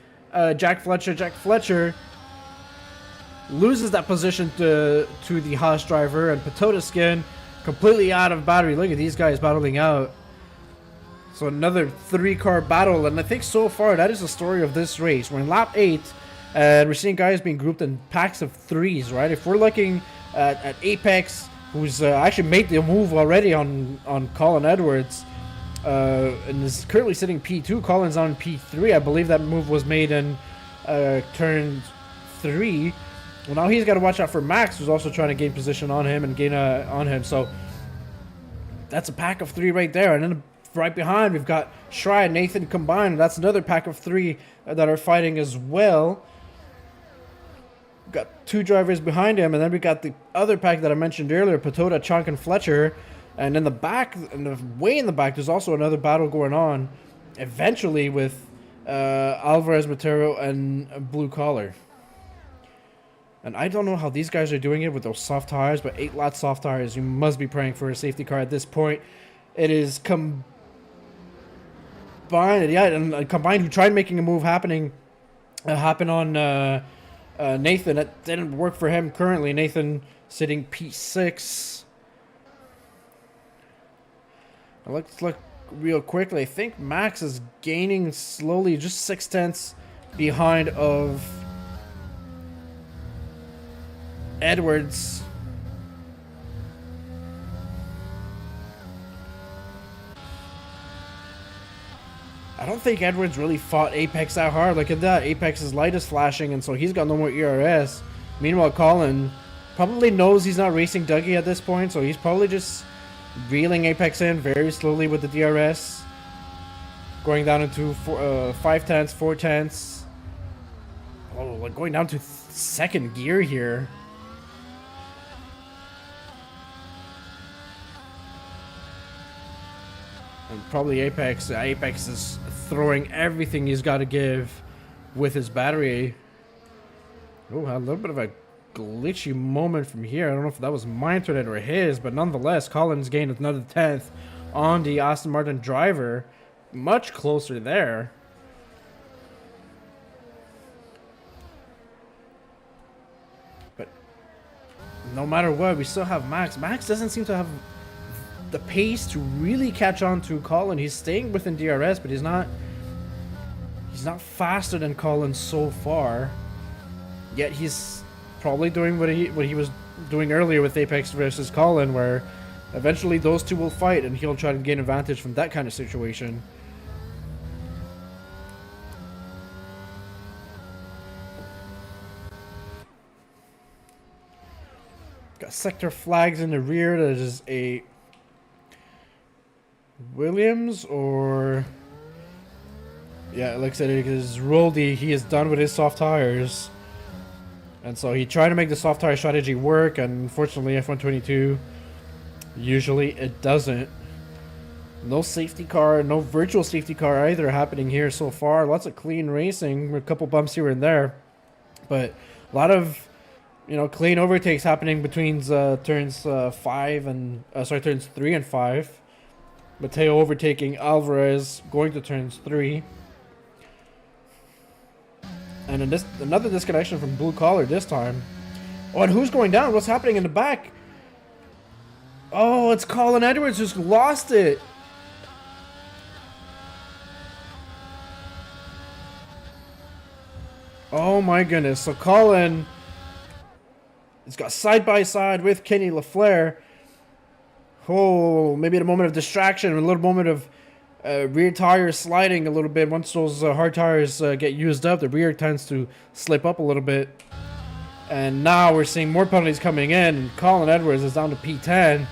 Jack Fletcher. Jack Fletcher loses that position to the Haas driver, and Potota completely out of battery. Look at these guys battling out. So another 3-car battle, and I think so far that is the story of this race. We're in lap 8, and we're seeing guys being grouped in packs of 3s, right? If we're looking at Apex, who's actually made the move already on Colin Edwards, and is currently sitting P2. Colin's on P3. I believe that move was made in turn 3. Well, now he's got to watch out for Max, who's also trying to gain position on him and gain on him. So that's a pack of 3 right there. And then right behind, we've got Shry and Nathan combined. That's another pack of 3 that are fighting as well. We've got 2 drivers behind him, and then we got the other pack that I mentioned earlier, Potota, Chonk, and Fletcher. And in the back, way in the back, there's also another battle going on, eventually with Alvarez, Matero, and Blue Collar. And I don't know how these guys are doing it with those soft tires, but 8-lot soft tires, you must be praying for a safety car at this point. It is combined, yeah, and combined who tried making a move happen on Nathan. That didn't work for him currently. Nathan sitting P6. Let's look real quickly. I think Max is gaining slowly, just 0.6 behind of Edwards. I don't think Edwards really fought Apex that hard. Look at that. Apex's light is flashing, and so he's got no more ERS. Meanwhile, Colin probably knows he's not racing Dougie at this point, so he's probably just reeling Apex in very slowly with the DRS. Going down into 5/10, 4/10. Oh, like going down to second gear here. And probably Apex is throwing everything he's got to give with his battery. Oh, a little bit of a glitchy moment from here. I don't know if that was my internet or his, but nonetheless, Collins gained another 10th on the Aston Martin driver. Much closer there. But no matter what, we still have Max. Max doesn't seem to have the pace to really catch on to Colin. He's staying within DRS, but he's not He's not faster than Collins so far, yet he's probably doing what he was doing earlier with Apex versus Colin, where eventually those two will fight and he'll try to gain advantage from that kind of situation. Got sector flags in the rear. That is a Williams, or yeah, like I said, because Roldy, he is done with his soft tires, and so he tried to make the soft tire strategy work, and unfortunately F122, usually it doesn't. No safety car, no virtual safety car either happening here so far. Lots of clean racing, a couple bumps here and there, but a lot of, you know, clean overtakes happening between turns 3 and 5. Mateo overtaking Alvarez, going to turns 3. And then another disconnection from Blue Collar this time. Oh, and who's going down? What's happening in the back? Oh, it's Colin Edwards who's lost it. Oh my goodness. So Colin has got side by side with Kenny LaFleur. Oh, maybe at a moment of distraction, a little moment of rear tires sliding a little bit. Once those hard tires get used up, the rear tends to slip up a little bit. And now we're seeing more penalties coming in. Colin Edwards is down to P10.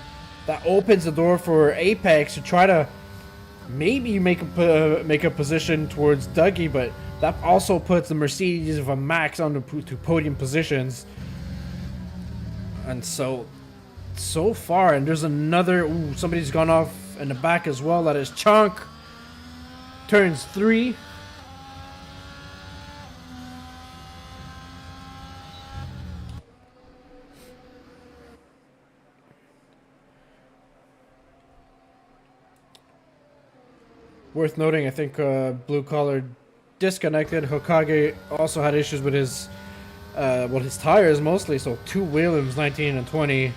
That opens the door for Apex to try to maybe make a position towards Dougie, but that also puts the Mercedes of a Max on to podium positions. And so far, and there's another, somebody's gone off in the back as well. That is Chunk. Turns 3. Worth noting, I think Blue Collar disconnected. Hokage also had issues with his his tires mostly. So 2 Williams, 19 and 20.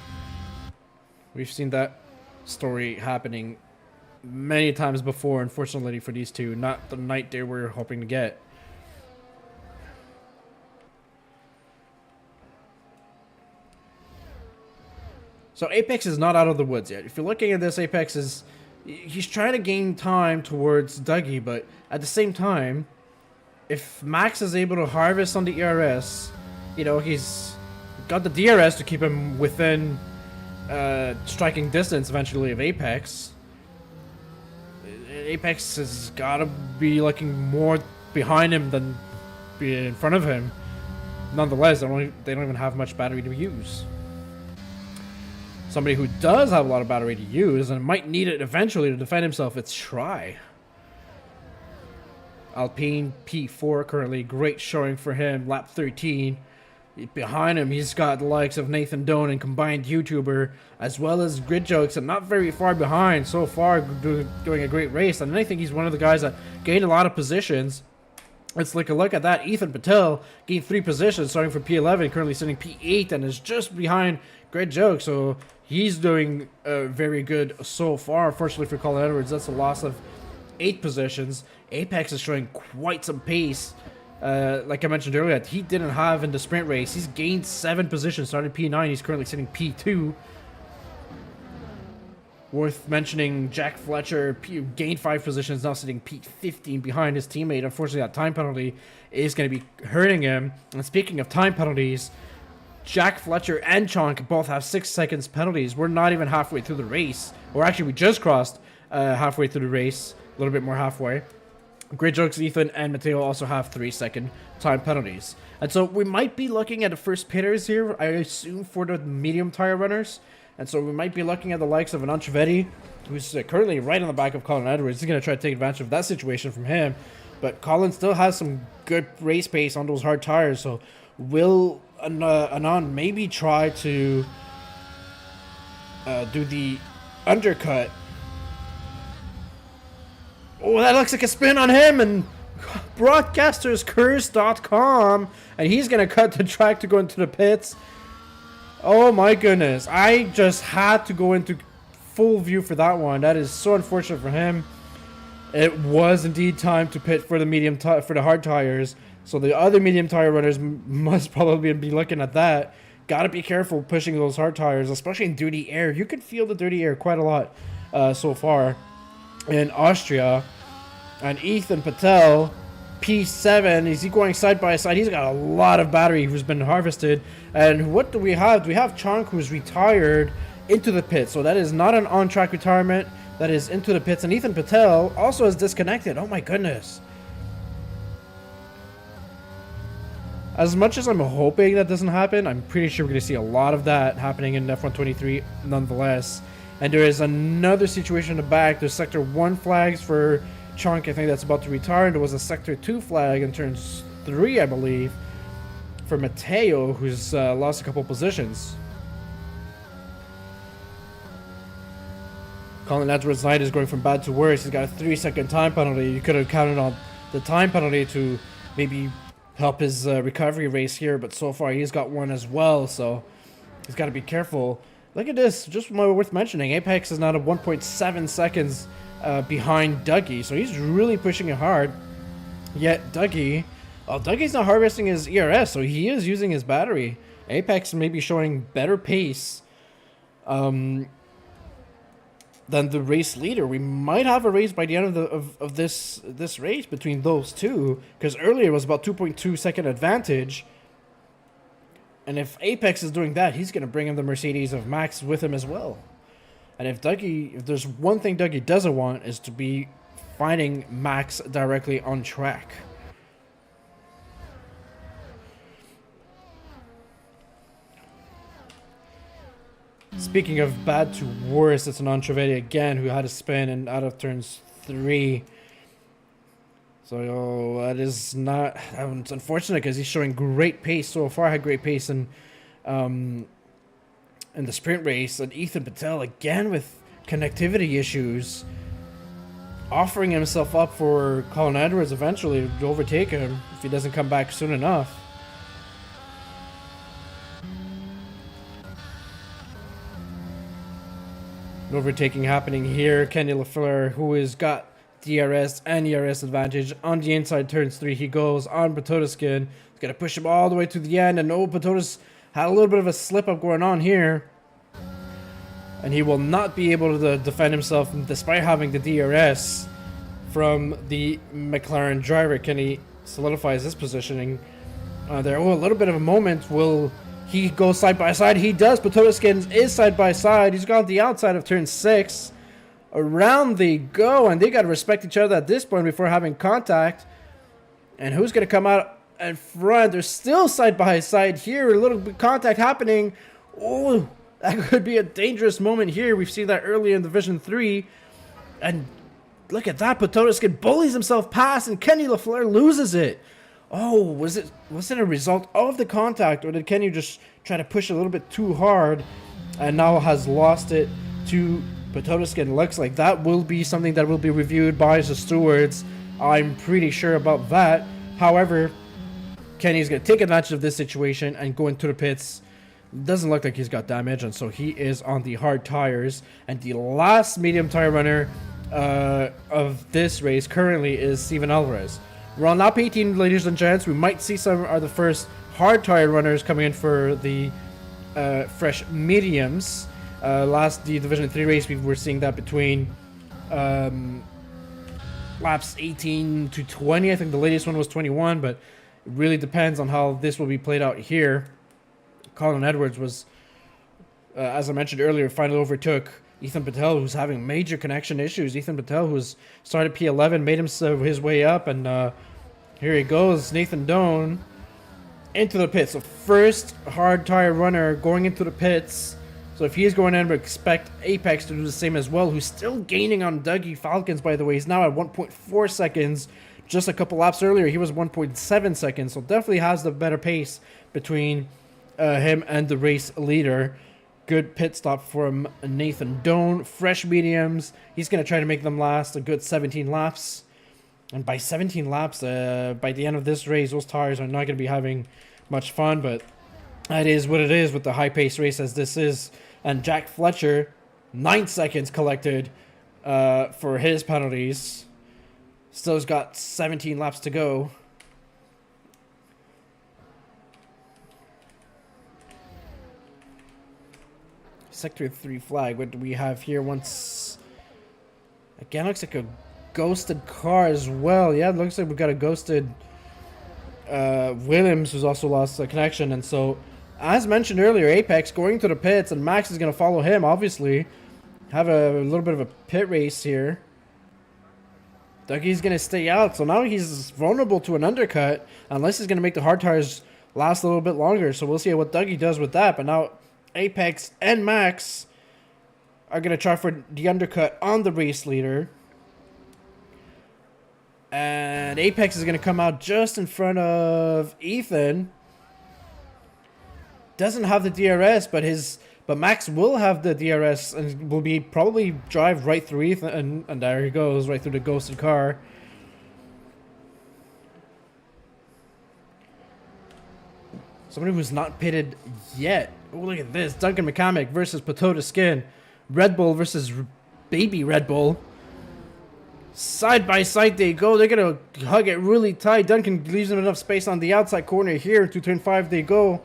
We've seen that story happening many times before, unfortunately for these two. Not the night they were hoping to get. So Apex is not out of the woods yet. If you're looking at this, Apex is... he's trying to gain time towards Dougie, but at the same time, if Max is able to harvest on the ERS, you know, he's got the DRS to keep him within striking distance eventually of Apex. Apex has got to be looking more behind him than be in front of him. Nonetheless, they don't even have much battery to use. Somebody who does have a lot of battery to use and might need it eventually to defend himself, it's Shry. Alpine P4 currently, great showing for him, lap 13. Behind him, he's got the likes of Nathan Doan and combined YouTuber, as well as Grid Jokes, and not very far behind so far, doing a great race. And I think he's one of the guys that gained a lot of positions. Let's take a look at that. Ethan Patel gained 3 positions, starting from P11, currently sitting P8, and is just behind Grid Jokes. So he's doing very good so far. Unfortunately for Colin Edwards, that's a loss of 8 positions. Apex is showing quite some pace. Like I mentioned earlier, he didn't have in the sprint race. He's gained 7 positions, started P9. He's currently sitting P2. Worth mentioning, Jack Fletcher gained 5 positions, now sitting P15 behind his teammate. Unfortunately, that time penalty is going to be hurting him. And speaking of time penalties, Jack Fletcher and Chonk both have 6 seconds penalties. We're not even halfway through the race. Or actually, we just crossed halfway through the race. A little bit more halfway. Great Jokes, Ethan, and Mateo also have 3-second time penalties. And so we might be looking at the first pitters here, I assume, for the medium tire runners. And so we might be looking at the likes of an Antrovetti, who's currently right on the back of Colin Edwards. He's going to try to take advantage of that situation from him. But Colin still has some good race pace on those hard tires. So will Anand maybe try to do the undercut? Oh, that looks like a spin on him, and broadcasterscurse.com, and he's going to cut the track to go into the pits. Oh my goodness, I just had to go into full view for that one. That is so unfortunate for him. It was indeed time to pit for the for the hard tires. So the other medium tire runners must probably be looking at that. Gotta be careful pushing those hard tires, especially in dirty air. You can feel the dirty air quite a lot so far in Austria. And Ethan Patel, P7, is he going side by side? He's got a lot of battery who's been harvested. And what do we have? We have Chonk, who's retired into the pit. So that is not an on-track retirement. That is into the pits. And Ethan Patel also is disconnected. Oh my goodness. As much as I'm hoping that doesn't happen, I'm pretty sure we're going to see a lot of that happening in F123 nonetheless. And there is another situation in the back. There's Sector 1 flags for Chunk, I think that's about to retire. And there was a Sector 2 flag in turns 3, I believe, for Mateo, who's lost a couple positions. Colin Edwards' night is going from bad to worse. He's got a 3-second time penalty. You could have counted on the time penalty to maybe help his recovery race here, but so far he's got one as well, so he's got to be careful. Look at this, just worth mentioning, Apex is now at 1.7 seconds behind Dougie, so he's really pushing it hard. Yet Dougie, Dougie's not harvesting his ERS, so he is using his battery. Apex may be showing better pace than the race leader. We might have a race by the end of this race between those two, because earlier it was about 2.2 second advantage. And if Apex is doing that, he's going to bring in the Mercedes of Max with him as well. And if there's one thing Dougie doesn't want, is to be finding Max directly on track. Speaking of bad to worse, it's an Antrovetti again who had a spin and out of turns 3. So that is not... It's unfortunate because he's showing great pace so far. Had great pace in the sprint race. And Ethan Patel again with connectivity issues, offering himself up for Colin Edwards eventually to overtake him if he doesn't come back soon enough. Overtaking happening here. Kenny Lafleur, who has got DRS and ERS advantage on the inside turns 3. He goes on Potoskin. He's gonna push him all the way to the end, and Pototas had a little bit of a slip up going on here, and he will not be able to defend himself despite having the DRS from the McLaren driver. Kenny solidifies his positioning there. A little bit of a moment. Will he go side by side? He does. Potoskin is side by side. He's got the outside of turn 6. Around they go, and they got to respect each other at this point before having contact. And who's going to come out in front? They're still side by side here. A little bit of contact happening. Oh, that could be a dangerous moment here. We've seen that earlier in Division 3. And look at that. Potoskin bullies himself past, and Kenny Lafleur loses it. Oh, was it a result of the contact, or did Kenny just try to push a little bit too hard and now has lost it to Potoskin? Looks like that will be something that will be reviewed by the stewards. I'm pretty sure about that. However, Kenny's going to take advantage of this situation and go into the pits. Doesn't look like he's got damage, and so he is on the hard tires. And the last medium tire runner of this race currently is Steven Alvarez. We're on lap 18, ladies and gents. We might see some are the first hard tire runners coming in for the fresh mediums. The Division 3 race, we were seeing that between laps 18 to 20. I think the latest one was 21, but it really depends on how this will be played out here. Colin Edwards was, as I mentioned earlier, finally overtook Ethan Patel, who's having major connection issues. Ethan Patel, who's started P11, made his way up, and here he goes, Nathan Doan, into the pits. So first hard tire runner going into the pits. So if he's going in, we expect Apex to do the same as well, who's still gaining on Dougie Falcons, by the way. He's now at 1.4 seconds. Just a couple laps earlier, he was 1.7 seconds. So definitely has the better pace between him and the race leader. Good pit stop from Nathan Doan. Fresh mediums. He's going to try to make them last a good 17 laps. And by 17 laps, by the end of this race, those tires are not going to be having much fun. But that is what it is with the high-paced race as this is. And Jack Fletcher, 9 seconds collected for his penalties. Still's got 17 laps to go. Sector 3 flag. What do we have here? Once again, looks like a ghosted car as well. Yeah, it looks like we've got a ghosted Williams, who's also lost a connection. And so, as mentioned earlier, Apex going to the pits, and Max is going to follow him, obviously. Have a little bit of a pit race here. Dougie's going to stay out, so now he's vulnerable to an undercut, unless he's going to make the hard tires last a little bit longer. So we'll see what Dougie does with that. But now Apex and Max are going to try for the undercut on the race leader. And Apex is going to come out just in front of Ethan. Doesn't have the DRS, but Max will have the DRS and will be probably drive right through Ethan. And there he goes, right through the ghosted car. Somebody who's not pitted yet. Oh, look at this. Duncan McCamick versus Potato Skin. Red Bull versus Baby Red Bull. Side by side they go. They're going to hug it really tight. Duncan leaves them enough space on the outside corner here. To turn 5 they go.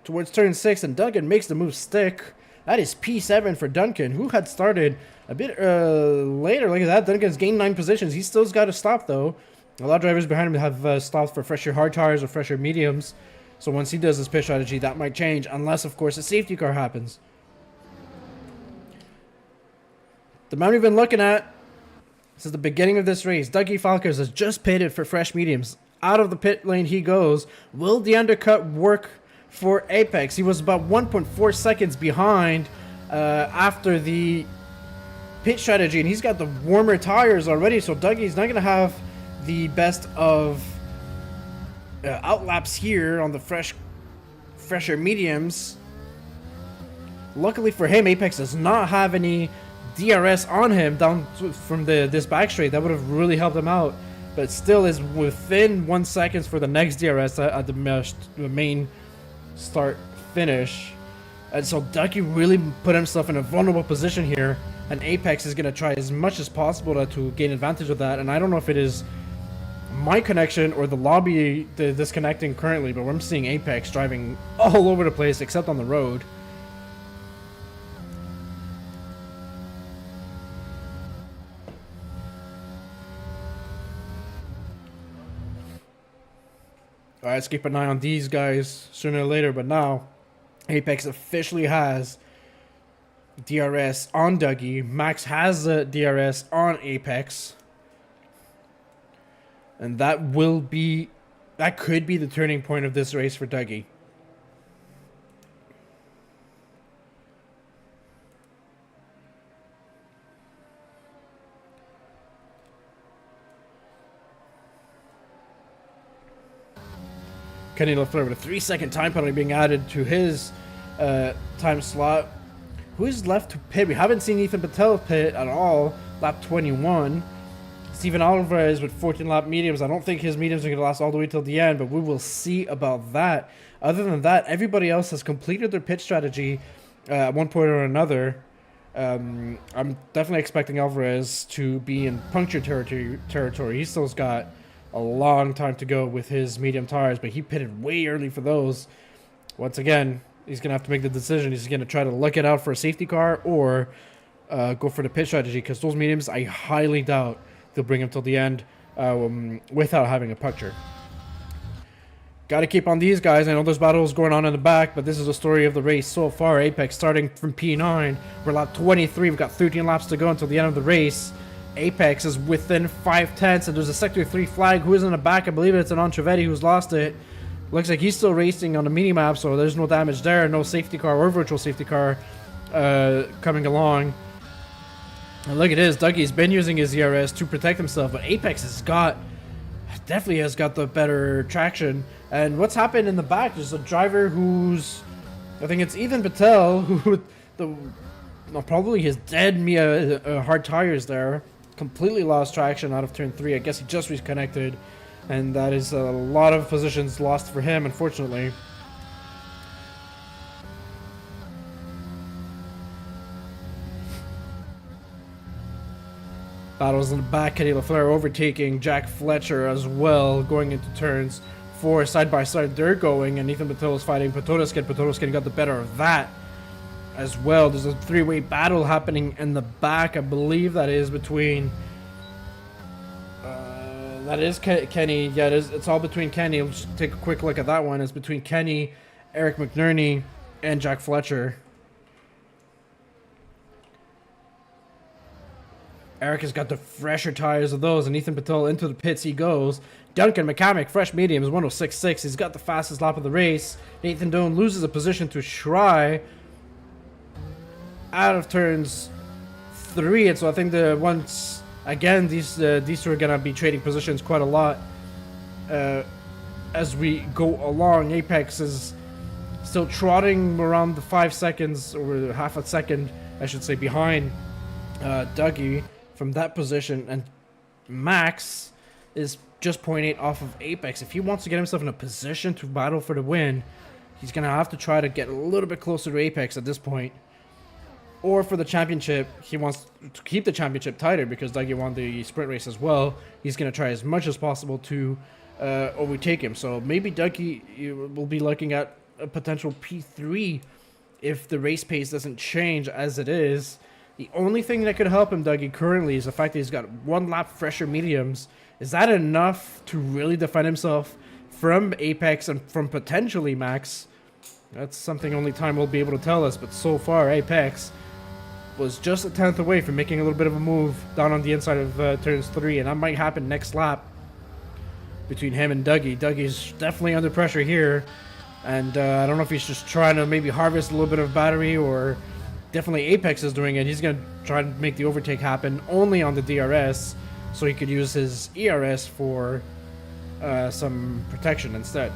Towards turn 6, and Duncan makes the move stick. That is P7 for Duncan, who had started a bit later. Look at that. Duncan's gained 9 positions. He still's got to stop, though. A lot of drivers behind him have stopped for fresher hard tires or fresher mediums. So once he does his pit strategy, that might change, unless, of course, a safety car happens. The map we've been looking at since the beginning of this race, Dougie Falkers has just pitted for fresh mediums. Out of the pit lane he goes. Will the undercut work for Apex? He was about 1.4 seconds behind after the pit strategy, and he's got the warmer tires already, so Dougie's not going to have the best of outlaps here on the fresher mediums. Luckily for him, Apex does not have any DRS on him down from this back straight. That would have really helped him out, but still is within 1 second for the next DRS at the main start finish. And so Ducky really put himself in a vulnerable position here, and Apex is going to try as much as possible to gain advantage of that. And I don't know if it is my connection or the lobby disconnecting currently, but I'm seeing Apex driving all over the place except on the road. Alright, let's keep an eye on these guys sooner or later, but now Apex officially has DRS on Dougie. Max has the DRS on Apex. And that could be the turning point of this race for Dougie. Kenny Lafleur with a 3-second time penalty being added to his time slot. Who's left to pit? We haven't seen Ethan Patel pit at all. Lap 21. Steven Alvarez with 14 lap mediums. I don't think his mediums are going to last all the way till the end, but we will see about that. Other than that, everybody else has completed their pit strategy at one point or another. I'm definitely expecting Alvarez to be in puncture territory. He still's got a long time to go with his medium tires, but he pitted way early for those. Once again, he's going to have to make the decision. He's going to try to look it out for a safety car or go for the pit strategy, because those mediums, I highly doubt they'll bring him till the end without having a puncture. Got to keep on these guys. I know there's battles going on in the back, but this is the story of the race so far. Apex starting from P9. We're lap 23. We've got 13 laps to go until the end of the race. Apex is within 5/10, and there's a Sector 3 flag. Who is in the back? I believe it's an Entrevetti who's lost it. Looks like he's still racing on the mini-map, so there's no damage there. No safety car or virtual safety car coming along. And look at this. Dougie's been using his ERS to protect himself, but Apex definitely has got the better traction. And what's happened in the back, there's a driver who's, I think it's Ethan Patel, who probably his dead hard tires there, completely lost traction out of turn 3. I guess he just reconnected, and that is a lot of positions lost for him, unfortunately. Battles in the back, Kenny LaFleur overtaking Jack Fletcher as well, going into turns 4 side by side. They're going, and Nathan Patel is fighting Potoskin. Potoskin got the better of that as well. There's a three-way battle happening in the back. I believe that is between... that is Kenny. Yeah, it's all between Kenny. Let's just take a quick look at that one. It's between Kenny, Eric McNerney, and Jack Fletcher. Eric has got the fresher tires of those, and Ethan Patel into the pits he goes. Duncan McCamick, fresh mediums, 106.6. He's got the fastest lap of the race. Nathan Doan loses a position to Schrei out of turns 3, and so I think the once again these two are gonna be trading positions quite a lot as we go along. Apex is still trotting around the 5 seconds, or half a second, I should say, behind Dougie from that position, and Max is just 0.8 off of Apex. If he wants to get himself in a position to battle for the win, he's gonna have to try to get a little bit closer to Apex at this point. Or for the championship, he wants to keep the championship tighter because Dougie won the sprint race as well. He's gonna try as much as possible to overtake him. So maybe Dougie will be looking at a potential P3 if the race pace doesn't change as it is. The only thing that could help him, Dougie, currently is the fact that he's got 1 lap fresher mediums. Is that enough to really defend himself from Apex and from potentially Max? That's something only time will be able to tell us. But so far, Apex was just a 10th away from making a little bit of a move down on the inside of turns 3. And that might happen next lap between him and Dougie. Dougie's definitely under pressure here. And I don't know if he's just trying to maybe harvest a little bit of battery, or... Definitely Apex is doing it. He's going to try to make the overtake happen only on the DRS, so he could use his ERS for some protection instead.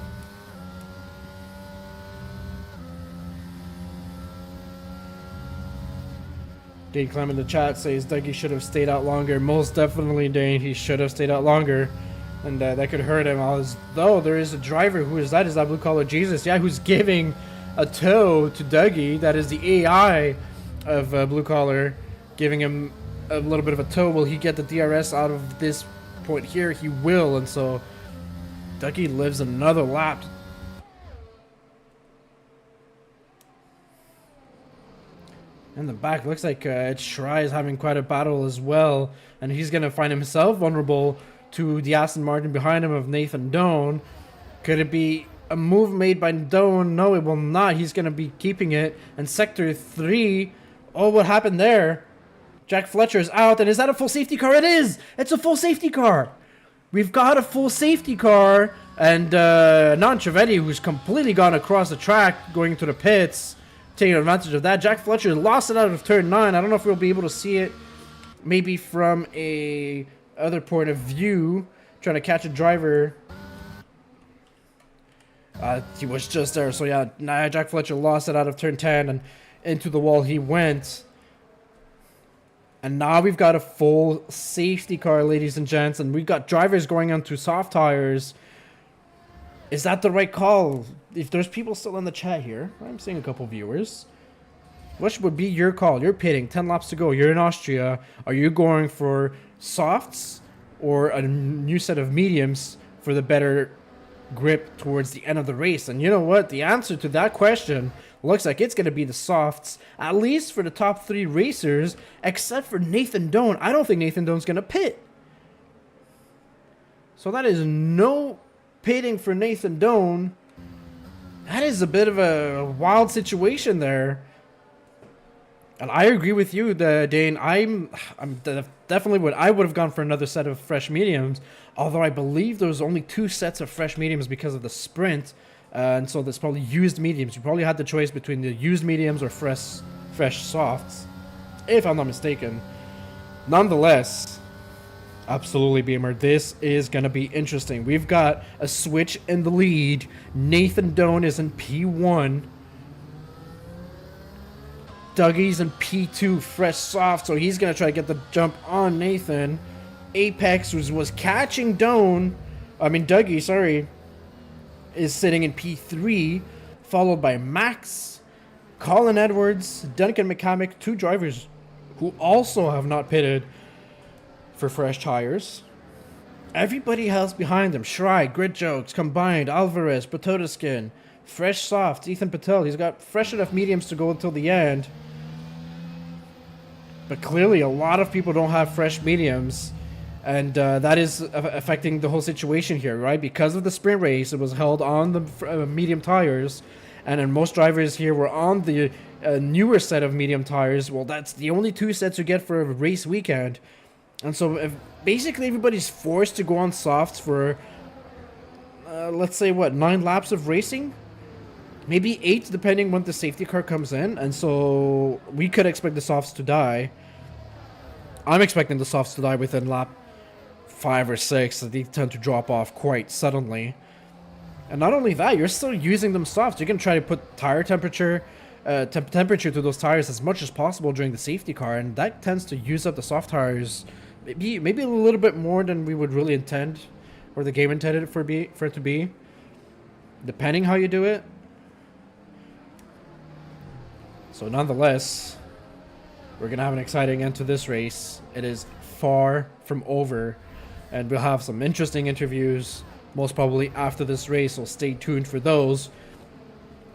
Dane Clem in the chat says Dougie should have stayed out longer. Most definitely, Dane. He should have stayed out longer, and that could hurt him. Although there is a driver. Who is that? Is that Blue Collar Jesus? Yeah, who's giving a tow to Dougie. That is the AI of Blue Collar, giving him a little bit of a tow. Will he get the DRS out of this point here? He will, and so Dougie lives another lap. In the back, looks like Schrei is having quite a battle as well, and he's going to find himself vulnerable to the Aston Martin behind him of Nathan Doan. Could it be a move made by Doan? No, it will not. He's going to be keeping it. And Sector 3... Oh, what happened there? Jack Fletcher is out. And is that a full safety car? It is! It's a full safety car! We've got a full safety car. And Non Trevetti, who's completely gone across the track, going into the pits, taking advantage of that. Jack Fletcher lost it out of turn 9. I don't know if we'll be able to see it maybe from a other point of view. Trying to catch a driver. He was just there. So yeah, Jack Fletcher lost it out of turn 10 and into the wall he went. And now we've got a full safety car, ladies and gents, and we've got drivers going onto soft tires. Is that the right call? If there's people still in the chat here, I'm seeing a couple viewers. What would be your call? You're pitting, 10 laps to go. You're in Austria. Are you going for softs or a new set of mediums for the better grip towards the end of the race? And you know what? The answer to that question looks like it's going to be the softs, at least for the top 3 racers, except for Nathan Doan. I don't think Nathan Doan's going to pit. So that is no pitting for Nathan Doan. That is a bit of a wild situation there. And I agree with you, Dane. I'm definitely I would have gone for another set of fresh mediums. Although I believe there was only 2 sets of fresh mediums because of the sprint, and so there's probably used mediums. You probably had the choice between the used mediums or fresh softs, if I'm not mistaken. Nonetheless, absolutely, Beamer. This is gonna be interesting. We've got a switch in the lead. Nathan Doan is in P1. Dougie's in P2, fresh soft, so he's going to try to get the jump on Nathan. Apex was catching Dougie, sorry, is sitting in P3, followed by Max, Colin Edwards, Duncan McCamick, 2 drivers who also have not pitted for fresh tires. Everybody else behind him, Shry, Grid Jokes, Combined, Alvarez, Potato Skin, Fresh Softs, Ethan Patel. He's got fresh enough mediums to go until the end. But clearly a lot of people don't have fresh mediums. And that is affecting the whole situation here, right? Because of the sprint race, it was held on the medium tires. And then most drivers here were on the newer set of medium tires. Well, that's the only two sets you get for a race weekend. And so if basically everybody's forced to go on softs for, let's say, 9 laps of racing? Maybe 8, depending when the safety car comes in. And so we could expect the softs to die. I'm expecting the softs to die within lap 5 or 6. So they tend to drop off quite suddenly. And not only that, you're still using them soft. You can try to put tire temperature to those tires as much as possible during the safety car. And that tends to use up the soft tires maybe a little bit more than we would really intend, or the game intended for it to be, depending how you do it. So nonetheless, we're gonna have an exciting end to this race. It is far from over, and we'll have some interesting interviews most probably after this race, so stay tuned for those.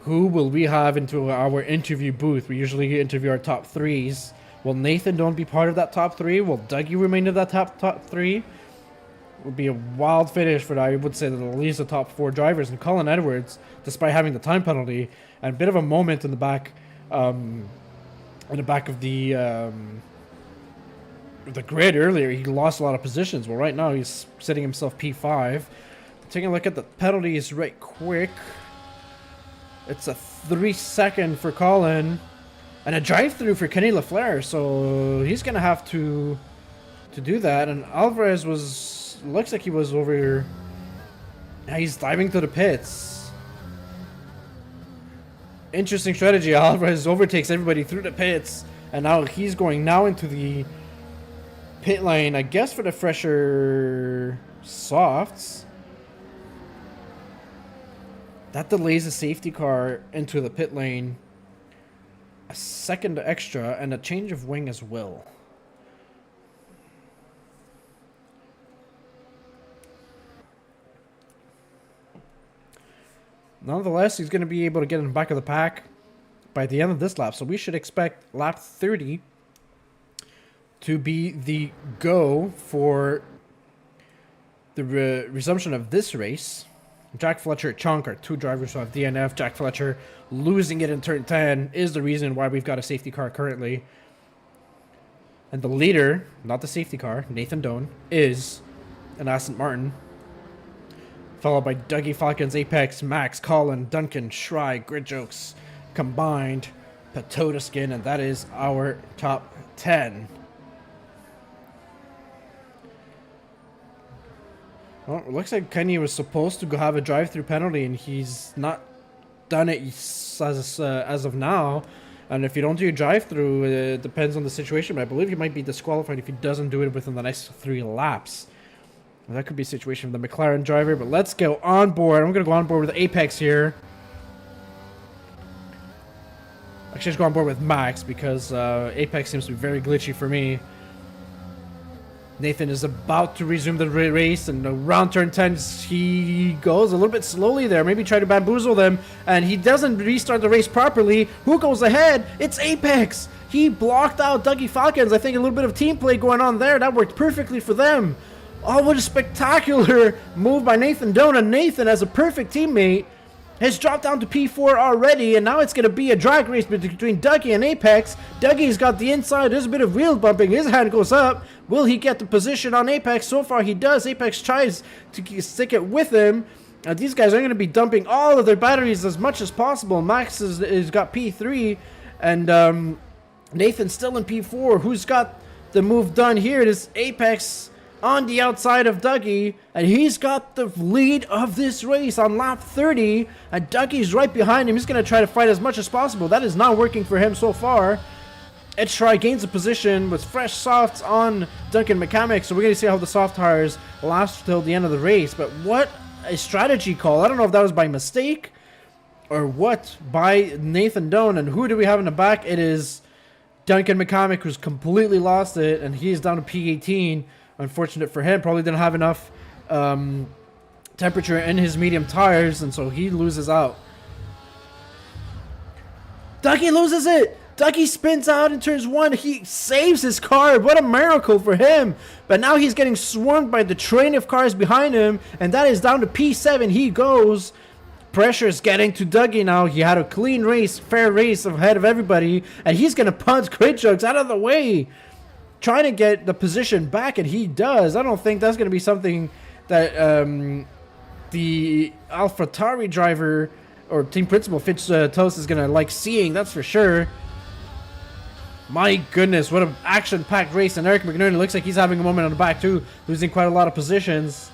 Who will we have into our interview booth? We usually interview our top 3s. Will Nathan Doan be part of that top 3? Will Dougie remain in that top 3? Would be a wild finish for that. I would say that at least the top 4 drivers. And Colin Edwards, despite having the time penalty and a bit of a moment in the back, of the grid earlier, he lost a lot of positions. Well, right now he's setting himself P5. Taking a look at the penalties right quick. It's a 3-second for Colin. And a drive-through for Kenny LaFleur, so he's going to have to do that. And Alvarez looks like he was over... He's diving to the pits. Interesting strategy. Alvarez overtakes everybody through the pits. And now he's going into the pit lane, I guess for the fresher softs. That delays the safety car into the pit lane a second extra, and a change of wing as well. Nonetheless, he's going to be able to get in the back of the pack by the end of this lap. So we should expect lap 30 to be the go for the resumption of this race. Jack Fletcher, Chunk are 2 drivers who have DNF. Jack Fletcher losing it in turn 10 is the reason why we've got a safety car currently. And the leader, not the safety car, Nathan Doan, is an Aston Martin. Followed by Dougie Falcons, Apex, Max, Colin, Duncan, Shry, Grid Jokes, Combined, Potato Skin, and that is our top 10. Well, it looks like Kenny was supposed to go have a drive-through penalty, and he's not done it as of now. And if you don't do a drive-through, it depends on the situation, but I believe he might be disqualified if he doesn't do it within the next 3 laps. Well, that could be a situation with the McLaren driver, but let's go on board. I'm going to go on board with Apex here. Actually, let's go on board with Max, because Apex seems to be very glitchy for me. Nathan is about to resume the race, and around turn 10, he goes a little bit slowly there. Maybe try to bamboozle them, and he doesn't restart the race properly. Who goes ahead? It's Apex. He blocked out Dougie Falcons. I think a little bit of team play going on there. That worked perfectly for them. Oh, what a spectacular move by Nathan Doan. And Nathan, as a perfect teammate, has dropped down to P4 already, and now it's going to be a drag race between Dougie and Apex. Dougie's got the inside. There's a bit of wheel bumping. His hand goes up. Will he get the position on Apex? So far, he does. Apex tries to stick it with him. These guys are going to be dumping all of their batteries as much as possible. Max has got P3, and Nathan's still in P4. Who's got the move done here? It is Apex on the outside of Dougie, and he's got the lead of this race on lap 30, and Dougie's right behind him. He's going to try to fight as much as possible. That is not working for him so far. Ed Shry gains a position with fresh softs on Duncan McCamick, so we're going to see how the soft tires last till the end of the race. But what a strategy call. I don't know if that was by mistake or what by Nathan Doan. And who do we have in the back? It is Duncan McCamick, who's completely lost it, and he's down to P18. Unfortunate for him, probably didn't have enough temperature in his medium tires, and so he loses out. Dougie loses it. Dougie spins out in turns 1. He saves his car. What a miracle for him. But now he's getting swarmed by the train of cars behind him, and that is down to P7. He goes. Pressure is getting to Dougie now. He had a clean race, fair race ahead of everybody, and he's going to punch Crit Jokes out of the way, trying to get the position back, and he does. I don't think that's going to be something that the AlphaTauri driver or team principal Fitz Toast is going to like seeing, that's for sure. My goodness, what an action-packed race, and Eric McNerney looks like he's having a moment on the back too, losing quite a lot of positions.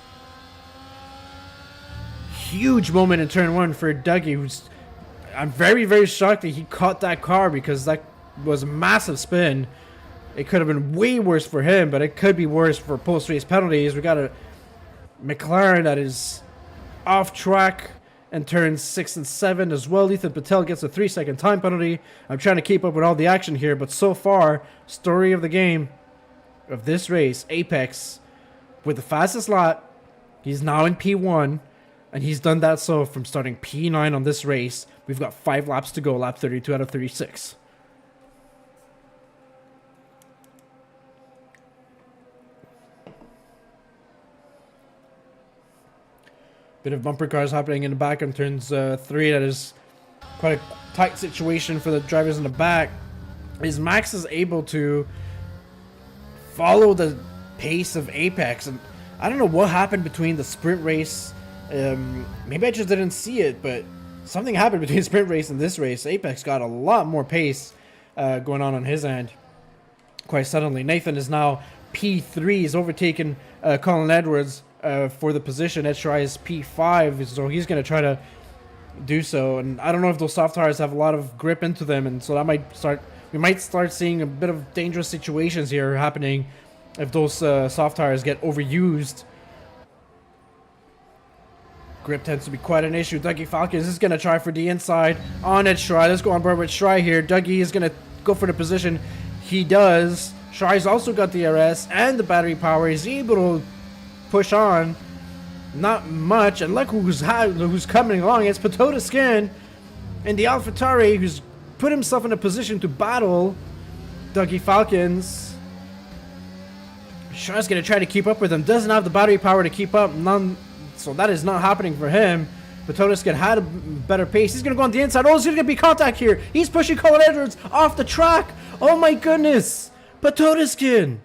Huge moment in turn 1 for Dougie, who's, I'm very, very shocked that he caught that car, because that was a massive spin. It could have been way worse for him, but it could be worse for post-race penalties. We got a McLaren that is off track in turns 6 and 7 as well. Ethan Patel gets a 3-second time penalty. I'm trying to keep up with all the action here, but so far, story of the game of this race, Apex with the fastest lap. He's now in P1, and he's done that so from starting P9 on this race. We've got 5 laps to go, lap 32 out of 36. Bit of bumper cars happening in the back on turns 3. That is quite a tight situation for the drivers in the back. Is Max is able to follow the pace of Apex, and I don't know what happened between the sprint race. Maybe I just didn't see it, but something happened between the sprint race and this race. Apex got a lot more pace going on his end quite suddenly. Nathan is now P3. He's overtaken Colin Edwards for the position. Ed Shirai is P5, so he's going to try to do so. And I don't know if those soft tires have a lot of grip into them, and so that we might start seeing a bit of dangerous situations here happening if those soft tires get overused. Grip tends to be quite an issue. Dougie Falcons is going to try for the inside on Ed Shirai. Let's go on board with Shirai here. Dougie is going to go for the position. He does. Shirai's also got the RS and the battery power. He's able to push on. Not much. And look who's coming along. It's Patota Skin and the AlphaTauri, who's put himself in a position to battle Dougie Falcons. Shirai's going to try to keep up with him. Doesn't have the battery power to keep up. So that is not happening for him. Patota Skin had a better pace. He's going to go on the inside. Oh, there's going to be contact here. He's pushing Colin Edwards off the track. Oh my goodness. Patota Skin.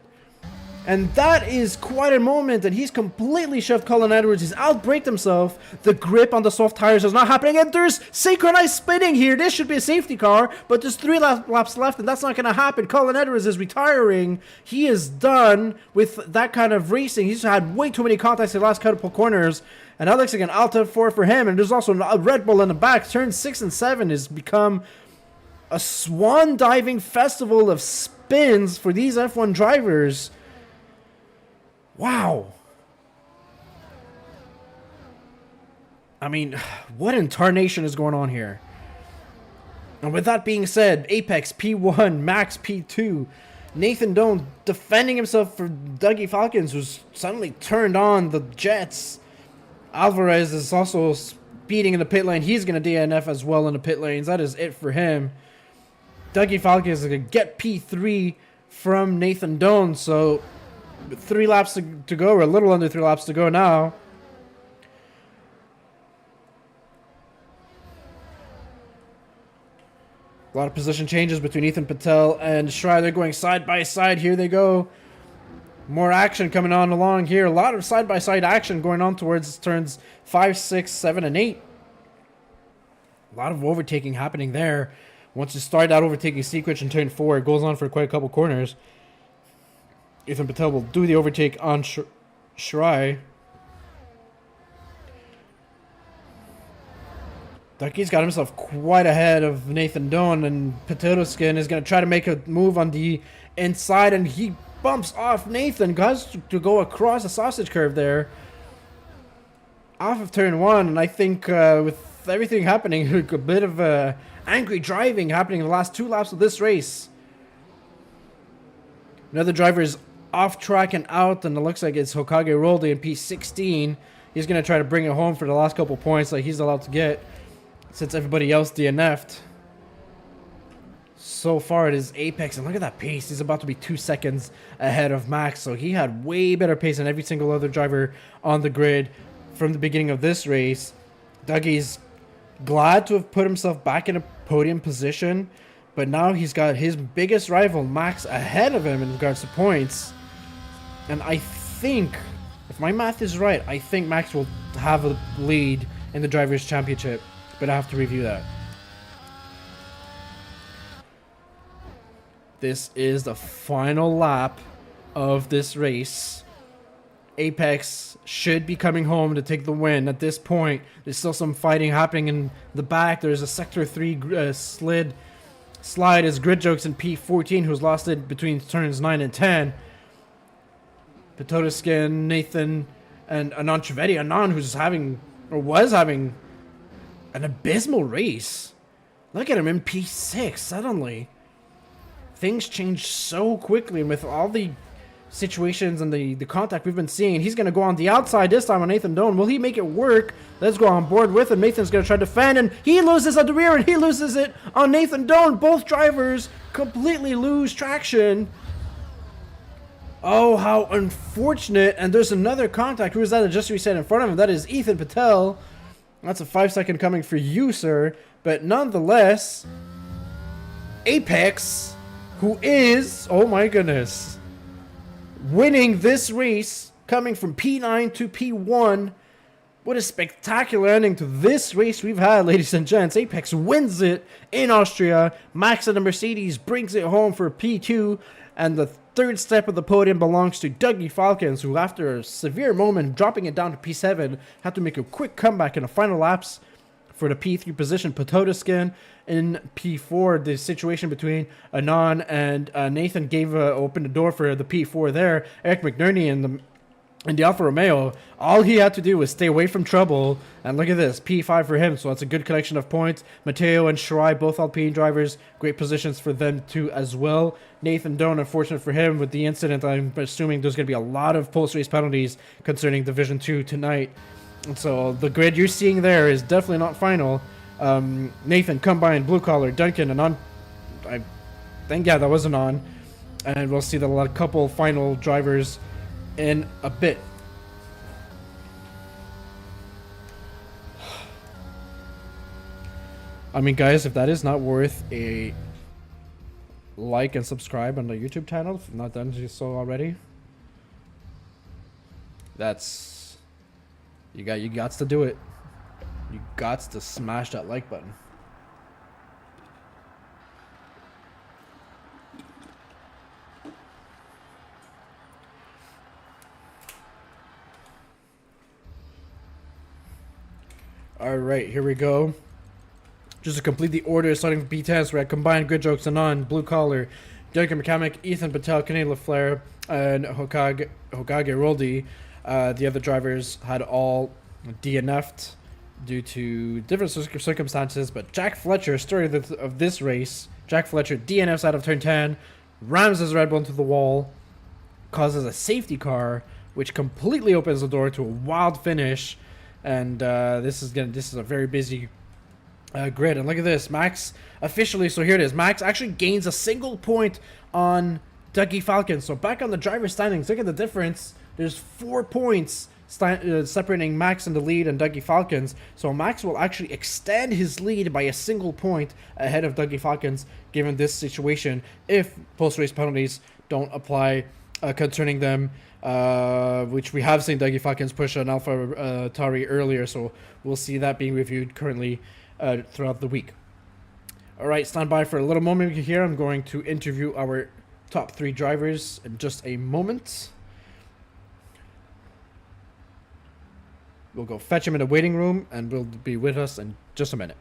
And that is quite a moment, and he's completely shoved Colin Edwards. He's outbraked himself. The grip on the soft tires is not happening, and there's synchronized spinning here. This should be a safety car, but there's 3 laps left, and that's not going to happen. Colin Edwards is retiring. He is done with that kind of racing. He's had way too many contacts in the last couple corners, and that looks like an Alta 4 for him. And there's also a Red Bull in the back. Turns 6 and 7 has become a swan diving festival of spins for these F1 drivers. Wow. I mean, what in tarnation is going on here? And with that being said, Apex P1, Max P2, Nathan Doan defending himself for Dougie Falcons, who's suddenly turned on the jets. Alvarez is also speeding in the pit lane. He's going to DNF as well in the pit lanes. That is it for him. Dougie Falcons is going to get P3 from Nathan Doan, so 3 laps to go, or a little under 3 laps to go now. A lot of position changes between Ethan Patel and Shirai. They're going side by side. Here they go. More action coming on along here. A lot of side by side action going on towards turns 5, 6, 7, and 8. A lot of overtaking happening there. Once you start that overtaking sequence in turn 4, it goes on for quite a couple corners. Ethan Patel will do the overtake on Shirai. Ducky's got himself quite ahead of Nathan Doan, and Potato Skin is going to try to make a move on the inside, and he bumps off Nathan. Has to go across the sausage curve there. Off of turn 1, and I think with everything happening, a bit of angry driving happening in the last 2 laps of this race. Another driver is off track and out, and it looks like it's Hokage Roldy in P16. He's going to try to bring it home for the last couple points like he's allowed to get since everybody else DNF'd. So far it is Apex, and look at that pace. He's about to be 2 seconds ahead of Max, so he had way better pace than every single other driver on the grid from the beginning of this race. Dougie's glad to have put himself back in a podium position, but now he's got his biggest rival, Max, ahead of him in regards to points. And I think, if my math is right, I think Max will have a lead in the Drivers' Championship, but I have to review that. This is the final lap of this race. Apex should be coming home to take the win at this point. There's still some fighting happening in the back. There's a Sector 3 slide as Grid Jokes in P14, who's lost it between turns 9 and 10. Potato Skin, Nathan, and Anand Trivedi. Anand, who's having, or was having, an abysmal race. Look at him in P6 suddenly. Things change so quickly, and with all the situations and the contact we've been seeing, he's going to go on the outside this time on Nathan Doan. Will he make it work? Let's go on board with him. Nathan's going to try to defend, and he loses at the rear, and he loses it on Nathan Doan. Both drivers completely lose traction. Oh, how unfortunate. And there's another contact. Who is that just reset in front of him? That is Ethan Patel. That's a 5-second coming for you, sir. But nonetheless, Apex, who is, oh my goodness, winning this race, coming from P9 to P1. What a spectacular ending to this race we've had, ladies and gents. Apex wins it in Austria. Max and the Mercedes brings it home for P2. And the third step of the podium belongs to Dougie Falcons, who after a severe moment, dropping it down to P7, had to make a quick comeback in the final laps for the P3 position. Potato Skin in P4. The situation between Anand and Nathan opened the door for the P4 there. Eric McNerney in the Alfa Romeo, all he had to do was stay away from trouble, and look at this, P5 for him, so that's a good collection of points. Matteo and Shirai, both Alpine drivers, great positions for them too as well. Nathan Doan, unfortunate for him with the incident, I'm assuming there's going to be a lot of post-race penalties concerning Division 2 tonight. And so the grid you're seeing there is definitely not final. Nathan, Combine, Blue Collar, Duncan, and I think, yeah, that wasn't on. And we'll see the couple final drivers in a bit. I mean, guys, if that is not worth a like and subscribe on the YouTube channel, if not done so already, that's you got to do it. You got to smash that like button. Alright, here we go. Just to complete the order, starting with B10s, we had Combined, Grid Jokes, Anand, Blue Collar, Duncan McCamick, Ethan Patel, Kenny LaFleur, and Hokage Roldy. The other drivers had all DNF'd due to different circumstances, but Jack Fletcher, story of this race, Jack Fletcher DNFs out of turn 10, rams his Red Bull into the wall, causes a safety car, which completely opens the door to a wild finish. And this is a very busy grid. And look at this, Max officially. So here it is. Max actually gains a single point on Dougie Falcons. So back on the driver's standings, look at the difference. There's 4 points separating Max in the lead and Dougie Falcons. So Max will actually extend his lead by a single point ahead of Dougie Falcons, given this situation, if post-race penalties don't apply concerning them. Which we have seen Dougie Falcons push an Alpha Tauri earlier, so we'll see that being reviewed currently throughout the week. Alright, stand by for a little moment here. I'm going to interview our top 3 drivers in just a moment. We'll go fetch him in the waiting room, and we'll be with us in just a minute.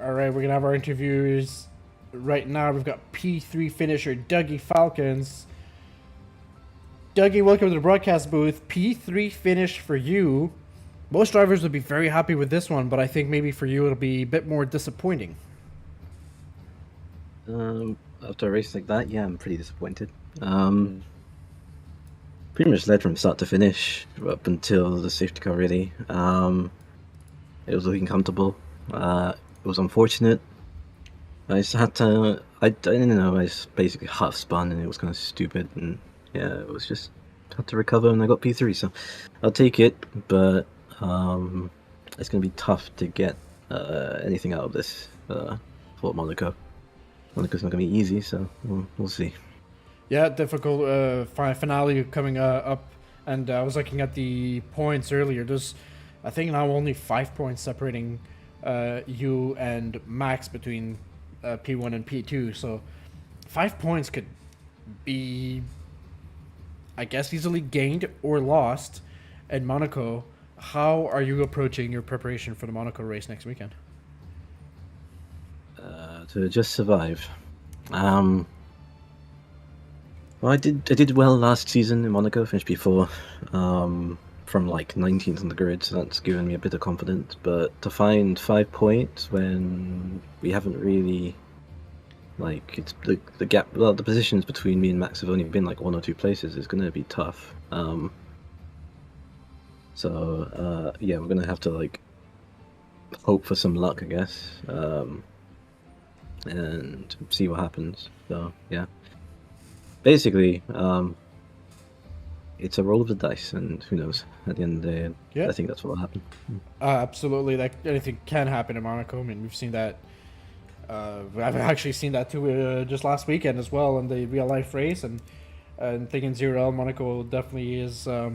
All right, we're gonna have our interviews right now. We've got P3 finisher Dougie Falcons. Dougie, welcome to the broadcast booth. P3 finish for you. Most drivers would be very happy with this one, but I think maybe for you it'll be a bit more disappointing. After a race like that, yeah, I'm pretty disappointed. Pretty much led from start to finish up until the safety car. Really, it was looking comfortable. It was unfortunate. I just had to. I don't know. I just basically half spun, and it was kind of stupid. And yeah, it was just had to recover, and I got P3. So I'll take it, but it's gonna be tough to get anything out of this for Monaco. Monaco's not gonna be easy, so we'll see. Yeah, difficult finale coming up, and I was looking at the points earlier. There's, I think now only 5 points separating you and Max between P1 and P2. So 5 points could be, I guess, easily gained or lost in Monaco. How are you approaching your preparation for the Monaco race next weekend? To just survive. Well, I did well last season in Monaco, finished P4, from like 19th on the grid, so that's given me a bit of confidence. But to find 5 points when we haven't really, like, it's the gap, well, the positions between me and Max have only been like 1 or 2 places is going to be tough. So yeah, we're gonna have to like hope for some luck, I guess, and see what happens. So yeah. Basically, it's a roll of the dice, and who knows? At the end of the day, yeah. I think that's what will happen. Absolutely, like anything can happen in Monaco. I mean, we've seen that. I've actually seen that too just last weekend as well in the real life race, and thinking 0L Monaco definitely is a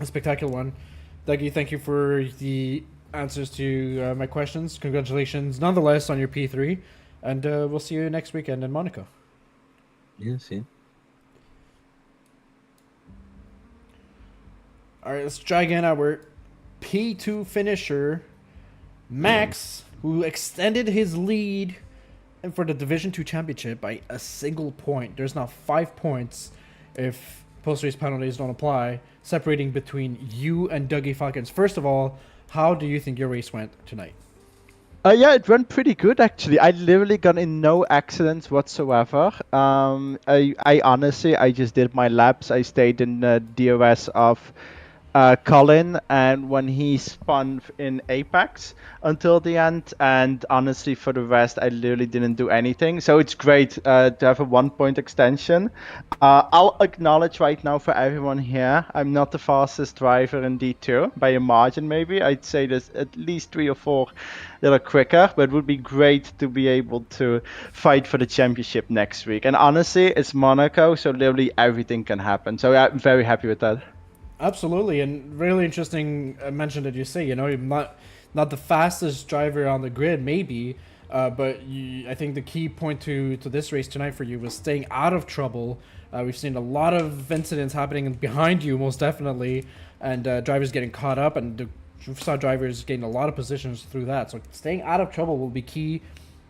spectacular one. Dougie, thank you for the answers to my questions. Congratulations, nonetheless, on your P3, and we'll see you next weekend in Monaco. Yes, yeah. All right, let's try again. Our P2 finisher, Max, who extended his lead and for the Division 2 championship by a single point. There's now 5 points if post-race penalties don't apply, separating between you and Dougie Falcons. First of all, how do you think your race went tonight? Yeah, it went pretty good actually. I literally got in no accidents whatsoever. I honestly, I just did my laps. I stayed in the DOS of Colin, and when he spun in Apex until the end, and honestly for the rest I literally didn't do anything, so it's great to have a 1 point extension. I'll acknowledge right now for everyone here, I'm not the fastest driver in D2 by a margin. Maybe I'd say there's at least 3 or 4 that are quicker, but it would be great to be able to fight for the championship next week. And honestly, it's Monaco, so literally everything can happen, so I'm very happy with that. Absolutely, and really interesting mention that you say, you know, you're not the fastest driver on the grid, maybe, but I think the key point to this race tonight for you was staying out of trouble. We've seen a lot of incidents happening behind you, most definitely, and drivers getting caught up, and we saw drivers getting a lot of positions through that. So staying out of trouble will be key.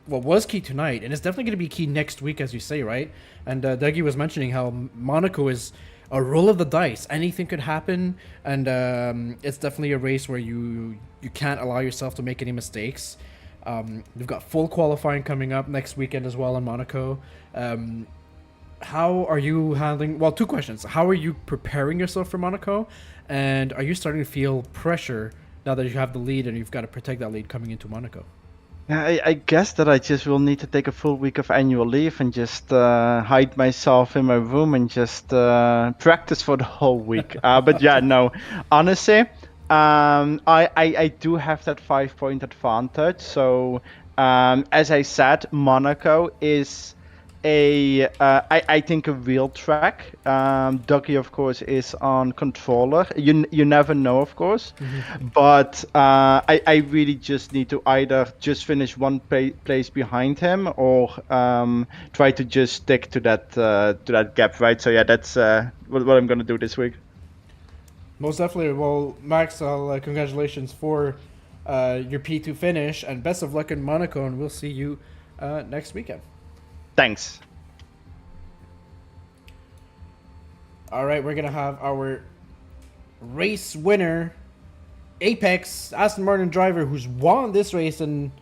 Well, was key tonight, and it's definitely going to be key next week, as you say, right? And Dougie was mentioning how Monaco is a roll of the dice. Anything could happen, and it's definitely a race where you can't allow yourself to make any mistakes. We've got full qualifying coming up next weekend as well in Monaco. How are you handling... Well, 2 questions. How are you preparing yourself for Monaco? And are you starting to feel pressure now that you have the lead and you've got to protect that lead coming into Monaco? I guess that I just will need to take a full week of annual leave and just hide myself in my room and just practice for the whole week. But yeah, no, honestly, I do have that 5 point advantage. So as I said, Monaco is I think a real track. Dougie, of course, is on controller. You never know, of course, but I really just need to either just finish one place behind him or try to just stick to that gap, right? So yeah, that's what I'm gonna do this week. Most definitely. Well, Max, congratulations for your P2 finish, and best of luck in Monaco, and we'll see you next weekend. Thanks. All right, we're gonna have our race winner, Apex Aston Martin driver, who's won this race in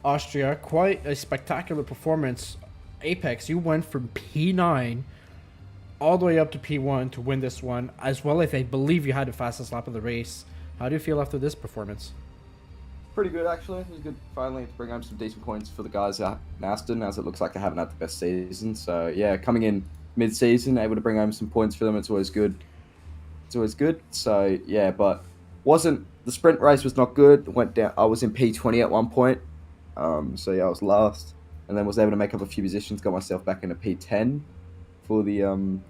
Austria. Quite a spectacular performance. Apex, you went from P9 all the way up to P1 to win this one, as well as I believe you had the fastest lap of the race. How do you feel after this performance? Pretty good, actually. It was good finally to bring home some decent points for the guys at Aston, as it looks like they haven't had the best season. So, yeah, coming in mid-season, able to bring home some points for them, it's always good. So, yeah, but the sprint race was not good. Went down. I was in P20 at one point. So, yeah, I was last. And then was able to make up a few positions, got myself back into P10 for the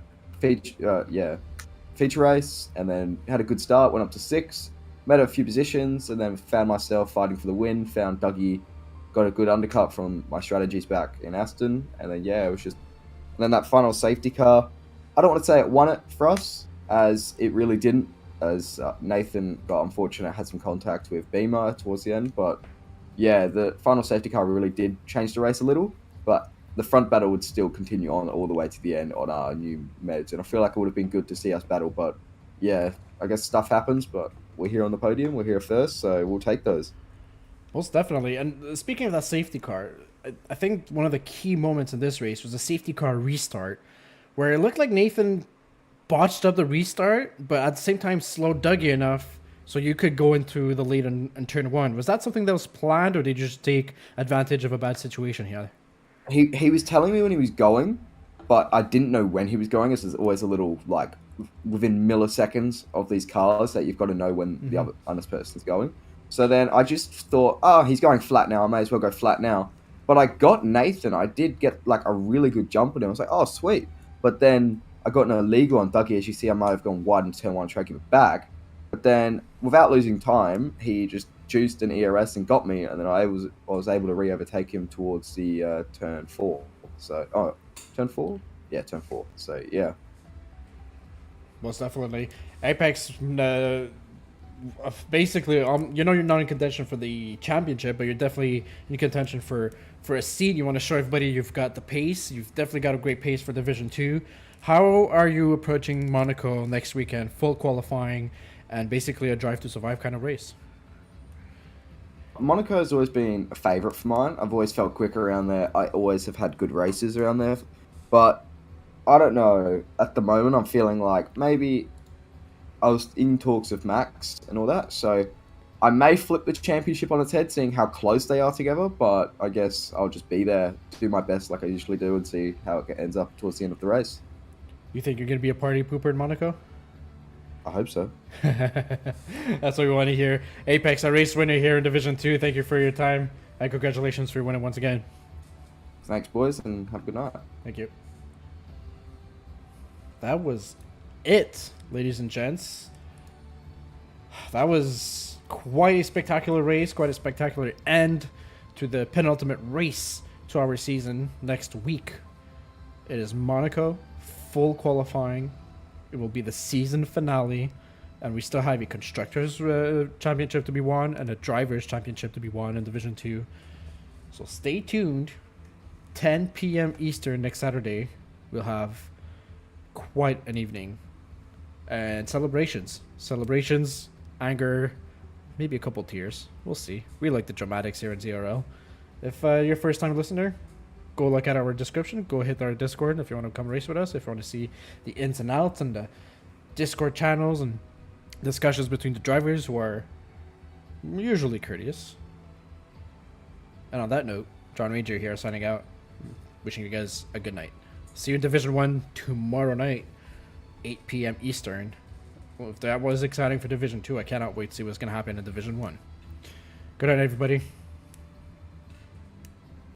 feature race, and then had a good start, went up to 6, made a few positions, and then found myself fighting for the win, found Dougie, got a good undercut from my strategies back in Aston, and then, yeah, it was just... And then that final safety car, I don't want to say it won it for us, as it really didn't, as Nathan got unfortunate, had some contact with Beamer towards the end, but yeah, the final safety car really did change the race a little, but the front battle would still continue on all the way to the end on our new meds, and I feel like it would have been good to see us battle, but yeah, I guess stuff happens, but we're here on the podium, we're here first, so we'll take those. Most definitely. And speaking of that safety car, I think one of the key moments in this race was the safety car restart, where it looked like Nathan botched up the restart, but at the same time slowed Dougie enough so you could go into the lead in turn 1. Was that something that was planned, or did you just take advantage of a bad situation here? He was telling me when he was going, but I didn't know when he was going. This is always a little, like, within milliseconds of these cars that you've got to know when the other person's going. So then I just thought, oh, he's going flat now. I may as well go flat now. But I got Nathan. I did get, like, a really good jump on him. I was like, oh, sweet. But then I got an illegal on Dougie. As you see, I might have gone wide in turn 1 and tried to give it back. But then, without losing time, he just juiced an ERS and got me, and then I was able to re-overtake him towards the turn 4. So, turn 4? Yeah, turn 4. So, yeah. Most definitely. Apex, basically, you know you're not in contention for the championship, but you're definitely in contention for a seat. You want to show everybody you've got the pace. You've definitely got a great pace for Division 2. How are you approaching Monaco next weekend? Full qualifying and basically a drive to survive kind of race. Monaco has always been a favourite for mine. I've always felt quicker around there. I always have had good races around there. But I don't know. At the moment, I'm feeling like maybe I was in talks with Max and all that. So I may flip the championship on its head, seeing how close they are together. But I guess I'll just be there, do my best like I usually do, and see how it ends up towards the end of the race. You think you're going to be a party pooper in Monaco? I hope so. That's what we want to hear. Apex, a race winner here in Division 2. Thank you for your time. And congratulations for winning once again. Thanks, boys, and have a good night. Thank you. That was it, ladies and gents. That was quite a spectacular race, quite a spectacular end to the penultimate race to our season next week. It is Monaco, full qualifying. It will be the season finale, and we still have a Constructors Championship to be won and a Drivers Championship to be won in Division 2. So stay tuned. 10 p.m. Eastern next Saturday, we'll have quite an evening. And celebrations. Celebrations, anger, maybe a couple tears. We'll see. We like the dramatics here in ZRL. If you're a first-time listener, go look at our description. Go hit our Discord if you want to come race with us. If you want to see the ins and outs and the Discord channels and discussions between the drivers, who are usually courteous. And on that note, John Ranger here signing out. Wishing you guys a good night. See you in Division 1 tomorrow night, 8 p.m. Eastern. Well, if that was exciting for Division 2, I cannot wait to see what's going to happen in Division 1. Good night, everybody.